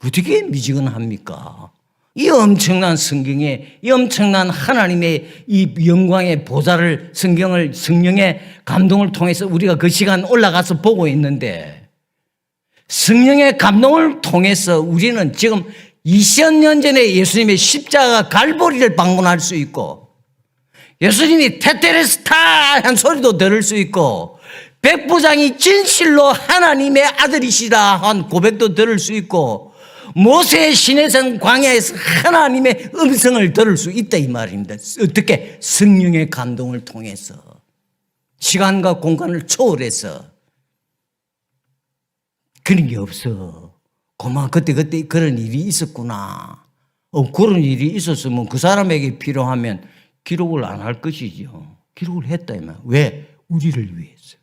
어떻게 미지근합니까? 이 엄청난 성경에, 이 엄청난 하나님의 이 영광의 보좌를, 성령의 감동을 통해서 우리가 그 시간 올라가서 보고 있는데, 성령의 감동을 통해서 우리는 지금 2000년 전에 예수님의 십자가 갈보리를 방문할 수 있고, 예수님이 테테레스타 한 소리도 들을 수 있고, 백부장이 진실로 하나님의 아들이시다 한 고백도 들을 수 있고, 모세의 시내산 광야에서 하나님의 음성을 들을 수 있다 이 말입니다. 어떻게? 성령의 감동을 통해서, 시간과 공간을 초월해서. 그런 게 없어. 고마 그때 그런 일이 있었구나. 그런 일이 있었으면 그 사람에게 필요하면 기록을 안 할 것이죠. 기록을 했다 이 말. 왜? 우리를 위해서.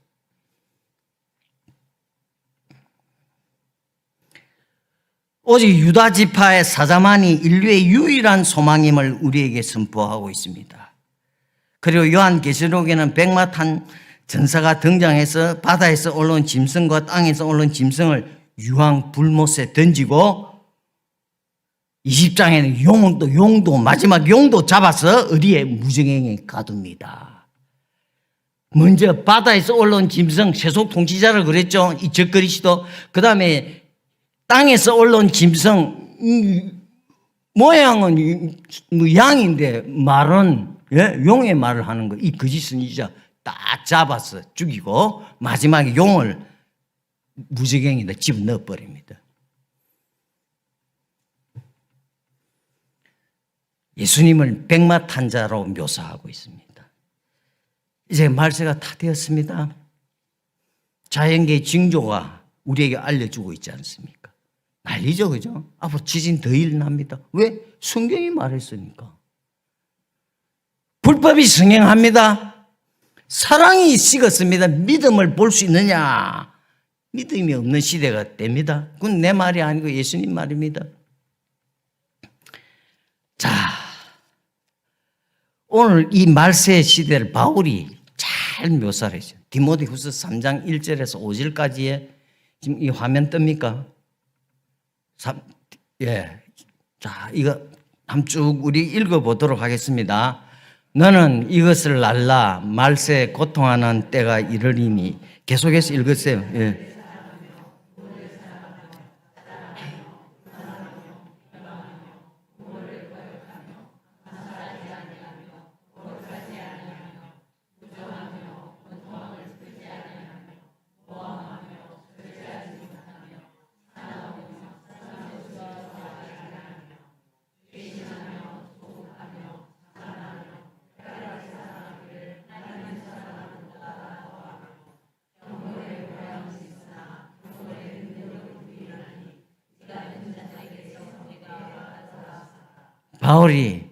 오직 유다 지파의 사자만이 인류의 유일한 소망임을 우리에게 선포하고 있습니다. 그리고 요한계시록에는 백마탄 전사가 등장해서 바다에서 올라온 짐승과 땅에서 올라온 짐승을 유황 불못에 던지고, 20장에는 용도 마지막 용도 잡아서 어디에? 무정행에 가둡니다. 먼저 바다에서 올라온 짐승, 세속 통치자를 그랬죠. 이 적그리스도. 그 다음에 땅에서 올라온 짐승, 모양은 양인데 말은 용의 말을 하는 거. 이 거짓 선지자 딱 잡아서 죽이고, 마지막에 용을 무지경에다 집어넣어 버립니다. 예수님을 백마탄자로 묘사하고 있습니다. 이제 말세가 다 되었습니다. 자연계의 징조가 우리에게 알려주고 있지 않습니까? 난리죠, 그죠? 앞으로 지진 더 일어납니다. 왜? 성경이 말했으니까. 불법이 성행합니다. 사랑이 식었습니다. 믿음을 볼 수 있느냐? 믿음이 없는 시대가 됩니다. 그건 내 말이 아니고 예수님 말입니다. 자, 오늘 이 말세 시대를 바울이 잘 묘사를 했어요. 디모데후서 3장 1절에서 5절까지의, 지금 이 화면 뜹니까? 자, 이거 한번 쭉 우리 읽어보도록 하겠습니다. 너는 이것을 알라. 말세 고통하는 때가 이르리니. 계속해서 읽으세요. 예. 바울이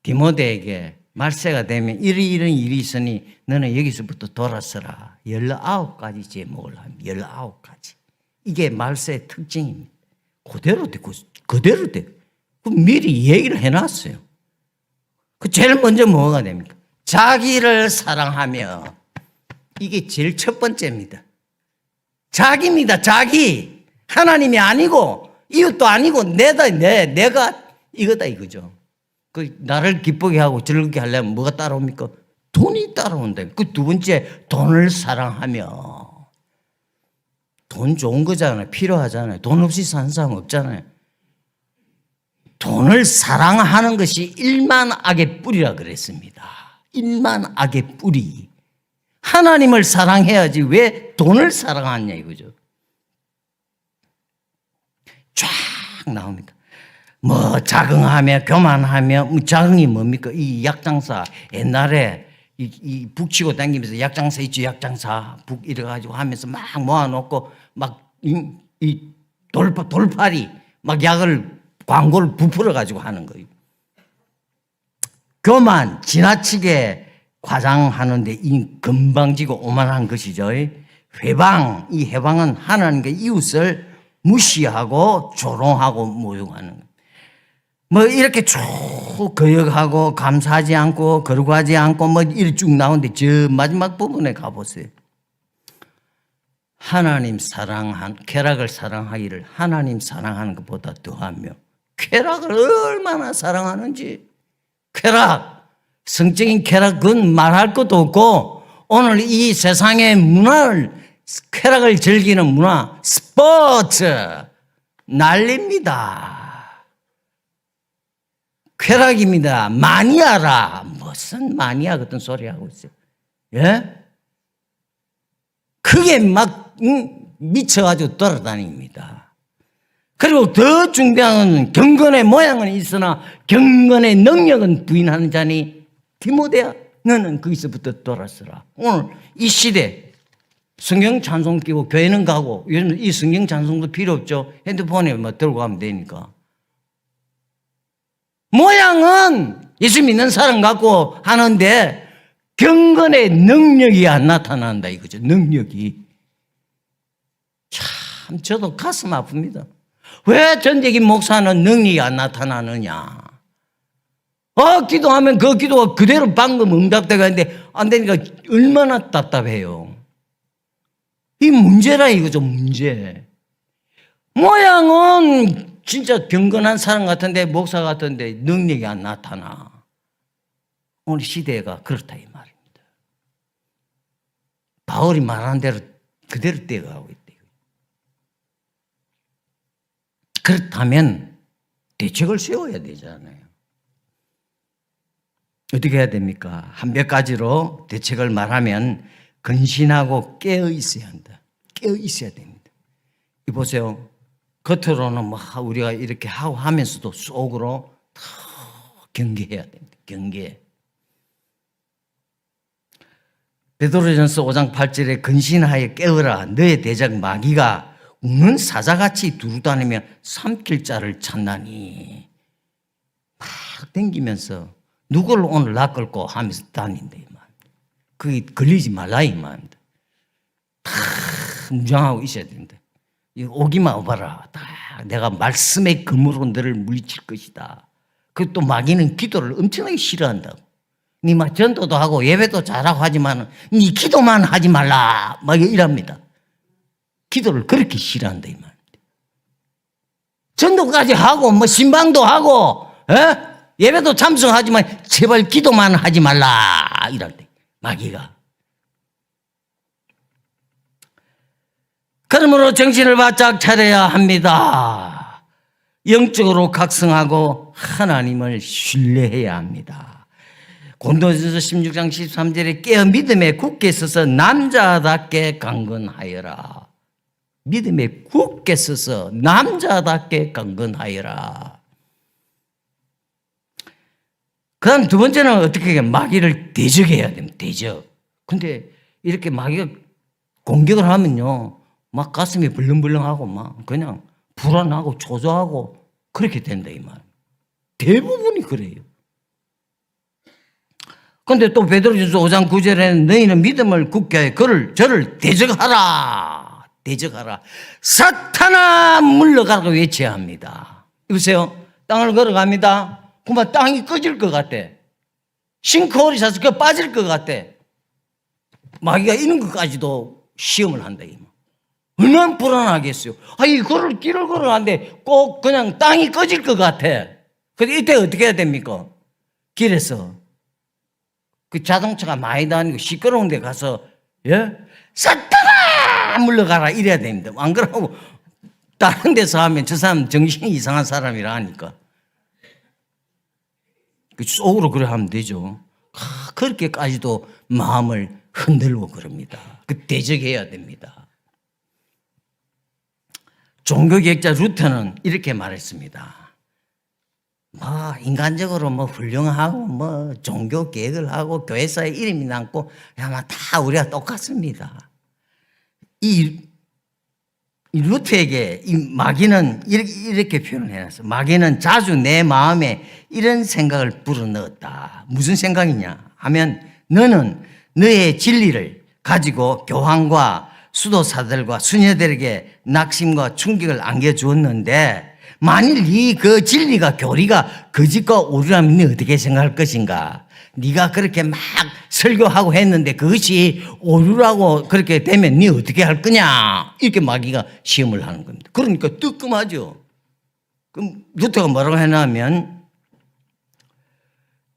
디모데에게 말세가 되면 이런 일이 있으니 너는 여기서부터 돌아서라. 19가지 제목을 합니다. 19가지. 이게 말세의 특징입니다. 그대로 되고 그대로 돼. 미리 얘기를 해놨어요. 그 제일 먼저 뭐가 됩니까? 자기를 사랑하며. 이게 제일 첫 번째입니다. 자기입니다. 자기. 하나님이 아니고 이것도 아니고 내가 이거다 이거죠. 그 나를 기쁘게 하고 즐겁게 하려면 뭐가 따라옵니까? 돈이 따라온다. 그 두 번째 돈을 사랑하며. 돈 좋은 거잖아요. 필요하잖아요. 돈 없이 사는 사람 없잖아요. 돈을 사랑하는 것이 일만 악의 뿌리라 그랬습니다. 일만 악의 뿌리. 하나님을 사랑해야지 왜 돈을 사랑하냐 이거죠. 쫙 나옵니다. 뭐 자긍하며 교만하며 자긍이 뭡니까? 이 약장사 옛날에 이 북치고 다니면서 약장사 있죠. 약장사 북 이래가지고 하면서 막 모아놓고 막 이 돌팔이 막 약을 광고를 부풀어 가지고 하는 거예요. 교만 지나치게 과장하는데 이 건방지고 오만한 것이죠. 회방 이 회방은 하나님과 이웃을 무시하고 조롱하고 모욕하는 거예요. 뭐 이렇게 쭉 거역하고 감사하지 않고 거룩하지 않고 뭐 이렇게 쭉 나오는데 저 마지막 부분에 가보세요. 하나님 쾌락을 사랑하기를 하나님 사랑하는 것보다 더하며 쾌락을 얼마나 사랑하는지 쾌락 성적인 쾌락 그건 말할 것도 없고 오늘 이 세상의 문화를 쾌락을 즐기는 문화 스포츠 난립니다. 쾌락입니다. 마니아라. 무슨 마니아 같은 소리 하고 있어요. 예? 그게 막 미쳐가지고 돌아다닙니다. 그리고 더 중요한 건 경건의 모양은 있으나 경건의 능력은 부인하는 자니 디모데야 너는 거기서부터 돌아서라. 오늘 이 시대 성경 찬송 끼고 교회는 가고 요즘 이 성경 찬송도 필요 없죠. 핸드폰에 뭐 들고 가면 되니까. 모양은 예수 믿는 사람 갖고 하는데 경건의 능력이 안 나타난다 이거죠. 능력이. 참 저도 가슴 아픕니다. 왜 전대기 목사는 능력이 안 나타나느냐. 기도하면 그 기도가 그대로 방금 응답되고 있는데 안 되니까 얼마나 답답해요. 이 문제라 이거죠. 문제. 모양은 진짜 경건한 사람 같은데 목사 같은데 능력이 안 나타나. 오늘 시대가 그렇다 이 말입니다. 바울이 말하는 대로 그대로 떼어가고 있다. 그렇다면 대책을 세워야 되잖아요. 어떻게 해야 됩니까? 한 몇 가지로 대책을 말하면 근신하고 깨어 있어야 한다. 깨어 있어야 됩니다. 이 보세요. 겉으로는 뭐 우리가 이렇게 하고 하면서도 속으로 더 경계해야 됩니다. 경계. 베드로전서 5장 8절에 근신하여 깨어라. 너의 대적 마귀가 우는 사자같이 두루다니며 삼킬 자를 찾나니. 막 댕기면서 누구를 오늘 낚을고 하면서 다닌다 이 말입니다. 그게 걸리지 말라 이 말입니다. 다 무장하고 있어야 된다. 오기만 와봐라. 다 내가 말씀의 검으로 너를 물리칠 것이다. 그리고 또 마귀는 기도를 엄청나게 싫어한다고. 니 막 전도도 하고 예배도 잘하고 하지만 니 기도만 하지 말라. 막 이랍니다. 기도를 그렇게 싫어한다 이 말입니다. 전도까지 하고 뭐 신방도 하고 예배도 참석하지만 제발 기도만 하지 말라 이럴 때 마귀가. 그러므로 정신을 바짝 차려야 합니다. 영적으로 각성하고 하나님을 신뢰해야 합니다. 고린도전서 16장 13절에 깨어 믿음에 굳게 서서 남자답게 강건하여라. 믿음에 굳게 서서 남자답게 강건하여라. 그 다음 두 번째는 어떻게 해야 마귀를 대적해야 됩니다. 대적. 근데 이렇게 마귀가 공격을 하면요. 막 가슴이 벌렁벌렁하고 막 그냥 불안하고 초조하고 그렇게 된다 이 말. 대부분이 그래요. 근데 또 베드로전서 5장 9절에는 너희는 믿음을 굳게 하여 저를 대적하라. 대적하라. 사탄아 물러가라고 외쳐야 합니다. 여보세요? 땅을 걸어갑니다. 그만 땅이 꺼질 것 같아. 싱크홀이 사서 그 빠질 것 같아. 마귀가 이런 것까지도 시험을 한다. 얼마나 불안하겠어요. 이 길을 걸어가는데 꼭 그냥 땅이 꺼질 것 같아. 근데 이때 어떻게 해야 됩니까? 길에서 그 자동차가 많이 다니고 시끄러운 데 가서, 예? 사탄아! 물러가라. 이래야 됩니다. 안 그러고 다른 데서 하면 저 사람 정신이 이상한 사람이라 하니까. 그 속으로 그래 하면 되죠. 그렇게까지도 마음을 흔들고 그럽니다. 그 대적해야 됩니다. 종교개혁자 루터는 이렇게 말했습니다. 인간적으로 훌륭하고 종교 개혁을 하고 교회사에 이름이 남고 아마 다 우리가 똑같습니다. 이 루터에게 이 마귀는 이렇게 표현을 해놨어요. 마귀는 자주 내 마음에 이런 생각을 불어넣었다. 무슨 생각이냐 하면 너는 너의 진리를 가지고 교황과 수도사들과 수녀들에게 낙심과 충격을 안겨주었는데 만일 그 진리가 교리가 거짓과 오류라면 네 어떻게 생각할 것인가? 네가 그렇게 막 설교하고 했는데 그것이 오류라고 그렇게 되면 네 어떻게 할 거냐? 이렇게 마귀가 시험을 하는 겁니다. 그러니까 뜨끔하죠. 그럼 루터가 뭐라고 해놨냐면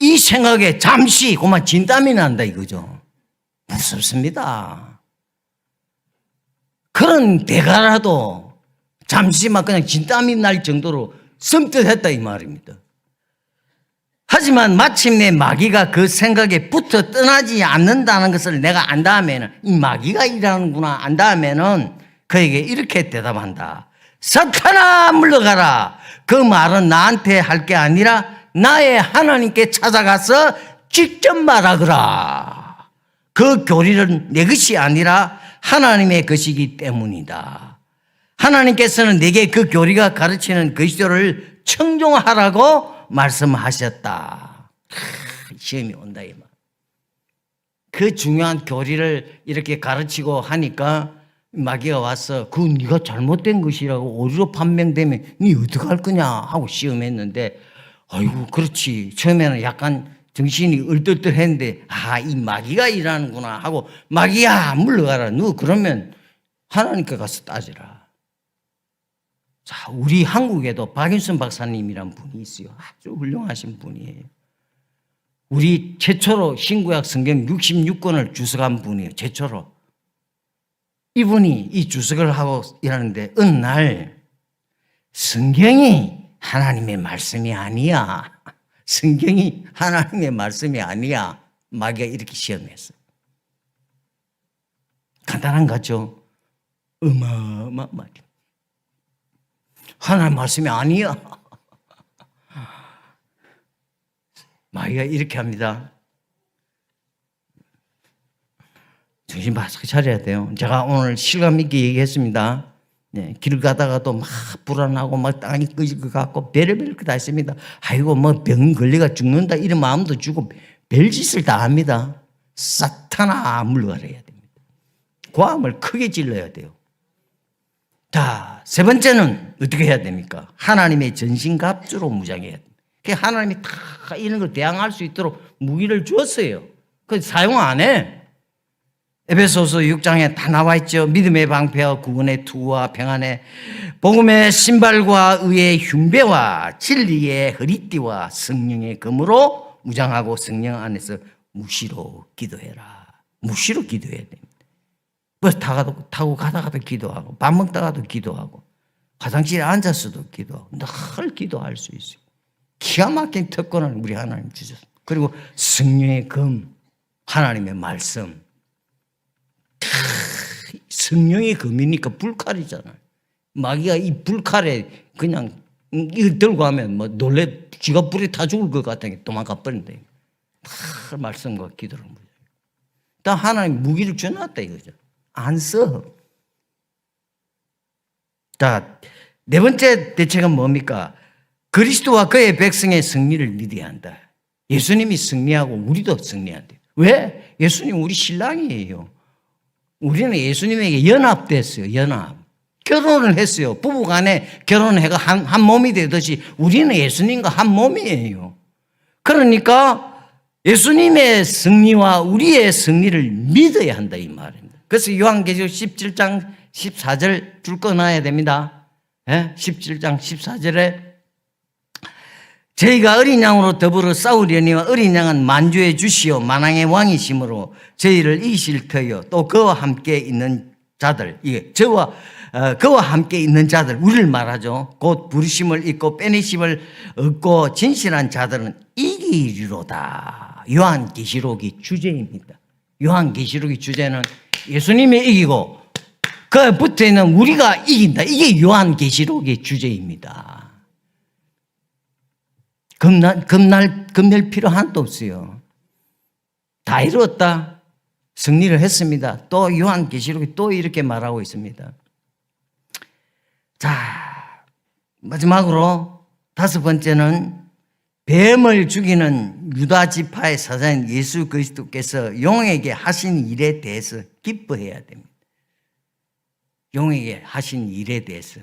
이 생각에 잠시 그만 진땀이 난다 이거죠. 무섭습니다. 그런 대가라도 잠시만 그냥 진땀이 날 정도로 섬뜩했다 이 말입니다. 하지만 마침내 마귀가 그 생각에 붙어 떠나지 않는다는 것을 내가 안 다음에는 이 마귀가 일하는구나 안 다음에는 그에게 이렇게 대답한다. 사탄아 물러가라. 그 말은 나한테 할 게 아니라 나의 하나님께 찾아가서 직접 말하거라. 그 교리는 내 것이 아니라 하나님의 것이기 때문이다. 하나님께서는 내게 그 교리가 가르치는 그리스도를 청종하라고 말씀하셨다. 시험이 온다 이 말. 그 중요한 교리를 이렇게 가르치고 하니까 마귀가 와서 그 네가 잘못된 것이라고 오류로 판명되면 네 어떡할 거냐 하고 시험했는데 아이고 그렇지 처음에는 약간 정신이 얼떨떨했는데 이 마귀가 일하는구나 하고 마귀야 물러가라. 너 그러면 하나님께 가서 따지라. 자, 우리 한국에도 박윤선 박사님이란 분이 있어요. 아주 훌륭하신 분이에요. 우리 최초로 신구약 성경 66권을 주석한 분이에요. 최초로. 이분이 이 주석을 하고 일하는데 어느 날 성경이 하나님의 말씀이 아니야. 성경이 하나님의 말씀이 아니야. 마귀가 이렇게 시험했어요. 간단한 거죠. 어마어마하게. 하나님 말씀이 아니야. 마귀가 이렇게 합니다. 정신 바짝 차려야 돼요. 제가 오늘 실감 있게 얘기했습니다. 네, 길 가다가도 막 불안하고 막 땅이 꺼질 것 같고 별의별 거 다 있습니다. 아이고 병 걸려가 죽는다 이런 마음도 주고 별짓을 다 합니다. 사탄아 물러가야 됩니다. 고함을 크게 질러야 돼요. 자, 세 번째는 어떻게 해야 됩니까? 하나님의 전신갑주로 무장해야 됩니다. 하나님이 다 이런 걸 대항할 수 있도록 무기를 주었어요. 그래서 사용 안 해. 에베소서 6장에 다 나와 있죠. 믿음의 방패와 구원의 투와 평안의 복음의 신발과 의의 흉배와 진리의 허리띠와 성령의 검으로 무장하고 성령 안에서 무시로 기도해라. 무시로 기도해야 됩니다. 버스 타고 가다가도 기도하고 밥 먹다가도 기도하고 화장실에 앉아서도 기도하고 늘 기도할 수 있어요. 기가 막힌 특권을 우리 하나님 주셨습니다. 그리고 성령의 검, 하나님의 말씀. 성령의 검이니까 불칼이잖아요. 마귀가 이 불칼에 그냥 이거 들고 하면 놀래 쥐가 불에 타 죽을 것 같으니까 도망가 버린다. 다 말씀과 기도를 무장. 다 하나님 무기를 줘놨다 이거죠. 안 써. 자, 네 번째 대책은 뭡니까? 그리스도와 그의 백성의 승리를 믿어야 한다. 예수님이 승리하고 우리도 승리해야 돼요. 왜? 예수님 우리 신랑이에요. 우리는 예수님에게 연합됐어요. 연합. 결혼을 했어요. 부부간에 결혼해가 한 몸이 되듯이 우리는 예수님과 한 몸이에요. 그러니까 예수님의 승리와 우리의 승리를 믿어야 한다 이 말입니다. 그래서 요한계시록 17장 14절 줄 꺼놔야 됩니다. 17장 14절에 저희가 어린 양으로 더불어 싸우려니와 어린 양은 만주의 주시오 만왕의 왕이심으로 저희를 이기실 터요. 또 그와 함께 있는 자들, 이게 그와 함께 있는 자들, 우리를 말하죠. 곧 부르심을 잊고 빼내심을 얻고 진실한 자들은 이기리로다. 요한계시록이 주제입니다. 요한계시록의 주제는 예수님이 이기고 그 붙어 있는 우리가 이긴다. 이게 요한계시록의 주제입니다. 겁낼 필요 하나도 없어요. 다 이루었다. 승리를 했습니다. 또 요한계시록이 또 이렇게 말하고 있습니다. 자, 마지막으로 다섯 번째는 뱀을 죽이는 유다 지파의 사자인 예수 그리스도께서 용에게 하신 일에 대해서 기뻐해야 됩니다. 용에게 하신 일에 대해서.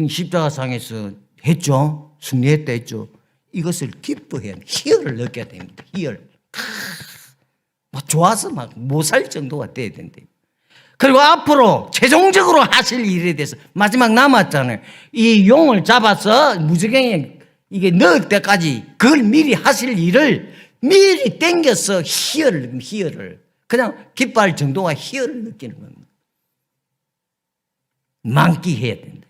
십자가상에서 했죠. 승리했다 했죠. 이것을 기뻐해야 합니다. 희열을 느껴야 됩니다. 희열. 뭐 좋아서 막 못 살 정도가 돼야 된대요. 그리고 앞으로 최종적으로 하실 일에 대해서 마지막 남았잖아요. 이 용을 잡아서 무지개에 이게 넣을 때까지 그걸 미리 하실 일을 미리 땡겨서 희열을 느낍니다. 희열을. 그냥 기뻐할 정도가 희열을 느끼는 겁니다. 만끽해야 된다.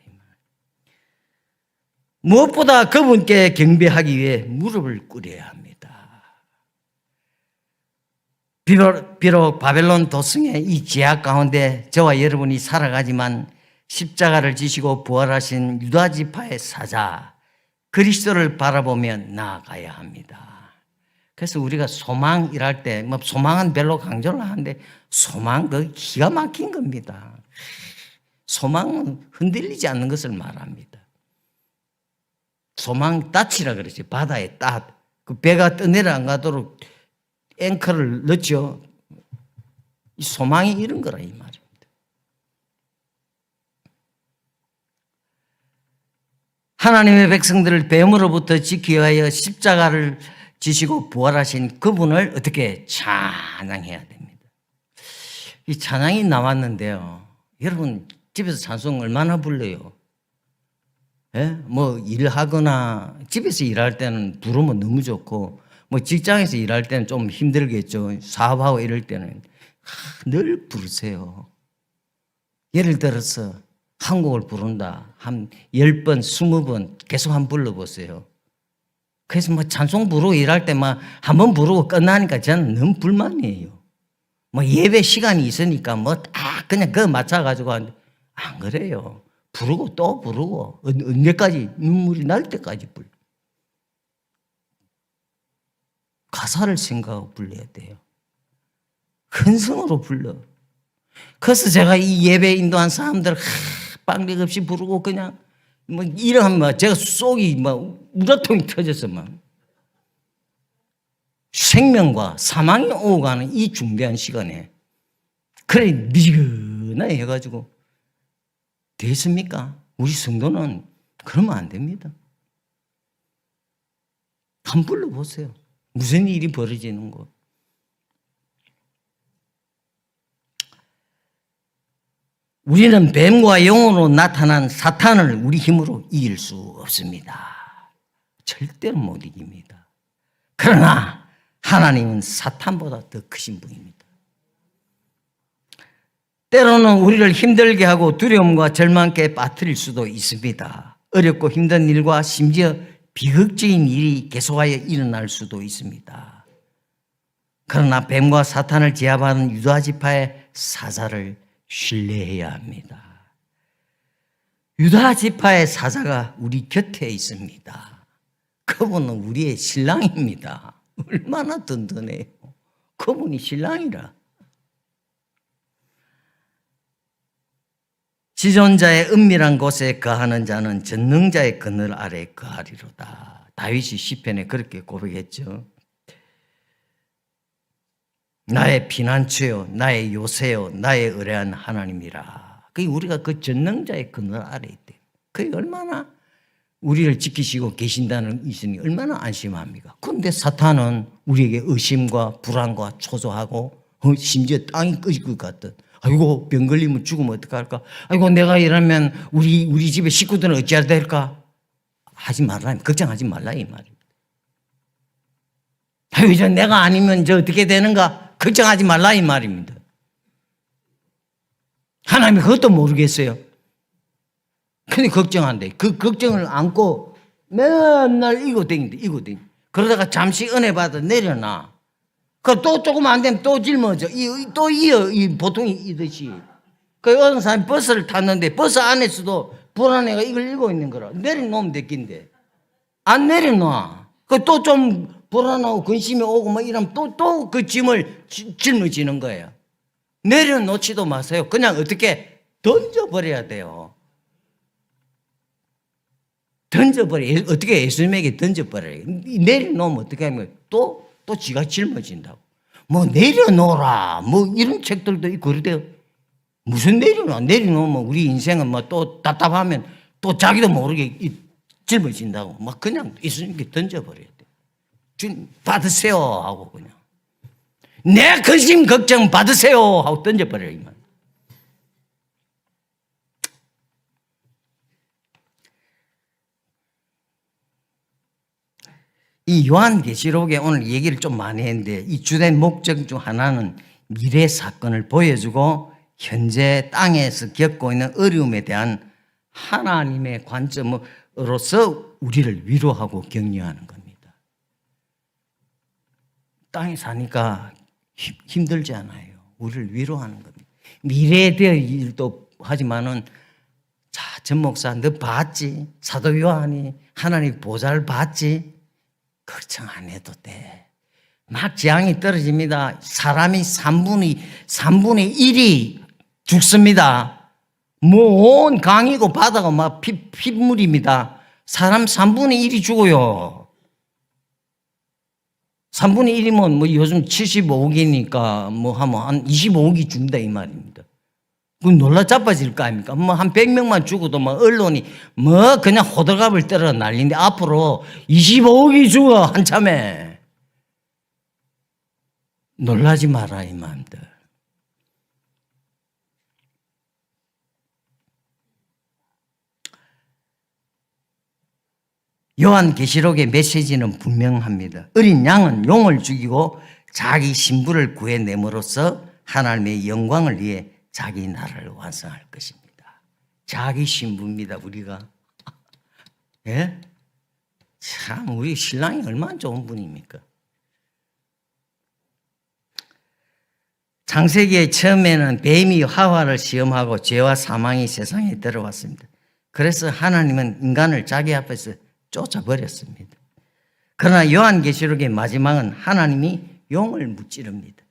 무엇보다 그분께 경배하기 위해 무릎을 꿇어야 합니다. 비록 바벨론 도성의 이 제약 가운데 저와 여러분이 살아가지만 십자가를 지시고 부활하신 유다 지파의 사자 그리스도를 바라보며 나아가야 합니다. 그래서 우리가 소망 일할 때 뭐 소망은 별로 강조를 하는데 소망 그 기가 막힌 겁니다. 소망은 흔들리지 않는 것을 말합니다. 소망 닻이라 그러지. 바다의 닻. 그 배가 떠내려 안 가도록 앵커를 넣죠. 이 소망이 이런 거라 이 말입니다. 하나님의 백성들을 뱀으로부터 지키기 위하여 십자가를 지시고 부활하신 그분을 어떻게 찬양해야 됩니다. 이 찬양이 나왔는데요. 여러분 집에서 찬송 얼마나 불러요? 예? 뭐 일하거나 집에서 일할 때는 부르면 너무 좋고 뭐 직장에서 일할 때는 좀 힘들겠죠. 사업하고 이럴 때는 늘 부르세요. 예를 들어서 한 곡을 부른다. 한 10번, 20번 계속 한번 불러보세요. 그래서 뭐 찬송 부르고 일할 때 막 한 번 부르고 끝나니까 저는 너무 불만이에요. 뭐 예배 시간이 있으니까 뭐 딱 그냥 그거 맞춰가지고 하는데 안 그래요. 부르고 또 부르고 언제까지 눈물이 날 때까지 불러. 가사를 생각하고 불러야 돼요. 큰성으로 불러. 그래서 제가 이 예배 인도한 사람들 빵백 없이 부르고 그냥 뭐 이러면 막 제가 속이 막 우라통이 터져서 막 생명과 사망이 오고 가는 이 중대한 시간에 그래 미지근하게 해가지고 됐습니까? 우리 성도는 그러면 안 됩니다. 한번 불러보세요. 무슨 일이 벌어지는 거. 우리는 뱀과 영으로 나타난 사탄을 우리 힘으로 이길 수 없습니다. 절대로 못 이깁니다. 그러나 하나님은 사탄보다 더 크신 분입니다. 때로는 우리를 힘들게 하고 두려움과 절망에 빠뜨릴 수도 있습니다. 어렵고 힘든 일과 심지어 비극적인 일이 계속하여 일어날 수도 있습니다. 그러나 뱀과 사탄을 제압하는 유다 지파의 사자를 신뢰해야 합니다. 유다 지파의 사자가 우리 곁에 있습니다. 그분은 우리의 신랑입니다. 얼마나 든든해요. 그분이 신랑이라. 지존자의 은밀한 곳에 거하는 자는 전능자의 그늘 아래 거하리로다. 다윗이 시편에 그렇게 고백했죠. 나의 피난처요, 나의 요새요, 나의 의뢰한 하나님이라. 그게 우리가 그 전능자의 그늘 아래 있대. 그게 얼마나 우리를 지키시고 계신다는 이신이 얼마나 안심합니까? 그런데 사탄은 우리에게 의심과 불안과 초조하고 심지어 땅이 꺼질 것 같던, 아이고 병 걸리면 죽으면 어떡할까? 아이고 내가 이러면 우리 집에 식구들은 어찌해야 될까? 하지 말라, 걱정하지 말라 이 말입니다. 아이고 이제 내가 아니면 저 어떻게 되는가? 걱정하지 말라 이 말입니다. 하나님이 그것도 모르겠어요. 근데 걱정한대. 그 걱정을 안고 맨날 이고 댕긴대. 그러다가 잠시 은혜 받아 내려놔. 그 또 조금 안 되면 또 짊어져. 또 이어, 보통이 이듯이. 그 어떤 사람이 버스를 탔는데 버스 안에서도 불안해가 이걸 읽고 있는 거라. 내려놓으면 됐긴데. 안 내려놔. 그 또 좀 불안하고 근심이 오고 뭐 이러면 또 그 짐을 짊어지는 거예요. 내려놓지도 마세요. 그냥 어떻게 던져버려야 돼요. 던져버려. 어떻게 예수님에게 던져버려요. 내려놓으면 어떻게 하면 또 지가 짊어진다고. 뭐 내려놓으라. 뭐 이런 책들도 있고 그러대요. 무슨 내려놓으면 우리 인생은 뭐 또 답답하면 또 자기도 모르게 짊어진다고. 막 그냥 예수님께 던져버려야 돼. 주님 받으세요 하고 그냥. 내 근심 걱정 받으세요 하고 던져버려요. 이 말. 이 요한계시록에 오늘 얘기를 좀 많이 했는데 이 주된 목적 중 하나는 미래 사건을 보여주고 현재 땅에서 겪고 있는 어려움에 대한 하나님의 관점으로서 우리를 위로하고 격려하는 겁니다. 땅에 사니까 힘들지 않아요. 우리를 위로하는 겁니다. 미래에 대한 일도 하지만은 자, 전 목사 너 봤지? 사도 요한이 하나님 보좌를 봤지? 걱정 안 해도 돼. 막 재앙이 떨어집니다. 사람이 3분의 1이 죽습니다. 뭐 온 강이고 바다가 막 핏물입니다. 사람 3분의 1이 죽어요. 3분의 1이면 뭐 요즘 75억이니까 뭐 하면 한 25억이 죽는다 이 말입니다. 그 놀라 자빠질 거 아닙니까? 뭐 한 100명만 죽어도 뭐 언론이 뭐 그냥 호들갑을 떨어 난리인데 앞으로 25억이 죽어 한참에. 놀라지 마라 이 마음들. 요한계시록의 메시지는 분명합니다. 어린 양은 용을 죽이고 자기 신부를 구해냄으로써 하나님의 영광을 위해 자기 나라를 완성할 것입니다. 자기 신부입니다, 우리가. 예? 참, 우리 신랑이 얼마나 좋은 분입니까? 창세기의 처음에는 뱀이 하와를 시험하고 죄와 사망이 세상에 들어왔습니다. 그래서 하나님은 인간을 자기 앞에서 쫓아버렸습니다. 그러나 요한계시록의 마지막은 하나님이 용을 무찌릅니다.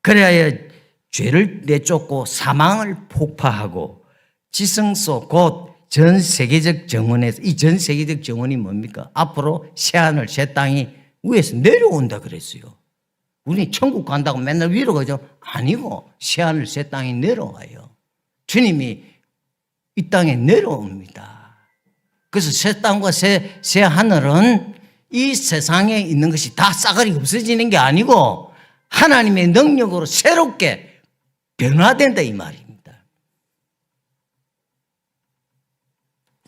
그래야 죄를 내쫓고 사망을 폭파하고 지성소 곧 전 세계적 정원에서, 이 전 세계적 정원이 뭡니까? 앞으로 새하늘 새 땅이 위에서 내려온다 그랬어요. 우리 천국 간다고 맨날 위로 가죠? 아니고 새하늘 새 땅이 내려와요. 주님이 이 땅에 내려옵니다. 그래서 새 땅과 새 하늘은 이 세상에 있는 것이 다 싸그리 없어지는 게 아니고 하나님의 능력으로 새롭게 변화된다 이 말입니다.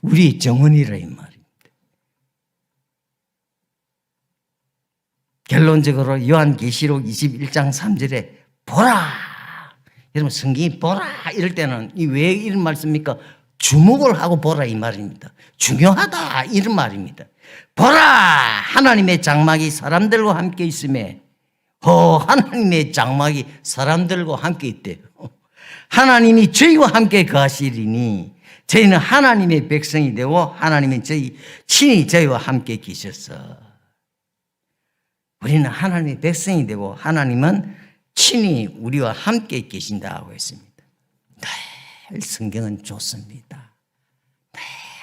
우리 정원이라 이 말입니다. 결론적으로 요한계시록 21장 3절에 보라. 여러분 성경이 보라 이럴 때는 왜 이런 말 씁니까? 주목을 하고 보라 이 말입니다. 중요하다 이런 말입니다. 보라 하나님의 장막이 사람들과 함께 있음에 하나님의 장막이 사람들과 함께 있대요. 하나님이 저희와 함께 거하시리니 저희는 하나님의 백성이 되고 하나님은 친히 저희와 함께 계셔서 우리는 하나님의 백성이 되고 하나님은 친히 우리와 함께 계신다고 했습니다. 늘 성경은 좋습니다.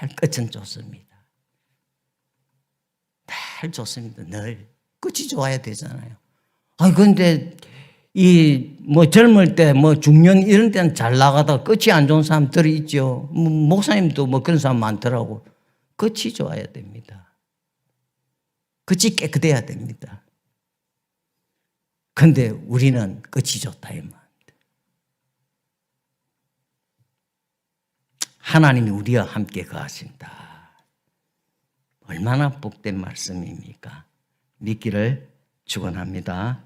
늘 끝은 좋습니다. 늘 좋습니다. 늘 끝이 좋아야 되잖아요. 근데 젊을 때 중년 이런 때는 잘 나가다 끝이 안 좋은 사람들이 있죠. 목사님도 그런 사람 많더라고. 끝이 좋아야 됩니다. 끝이 깨끗해야 됩니다. 근데 우리는 끝이 좋다 이 말. 하나님이 우리와 함께 거하신다. 얼마나 복된 말씀입니까? 믿기를 축원합니다.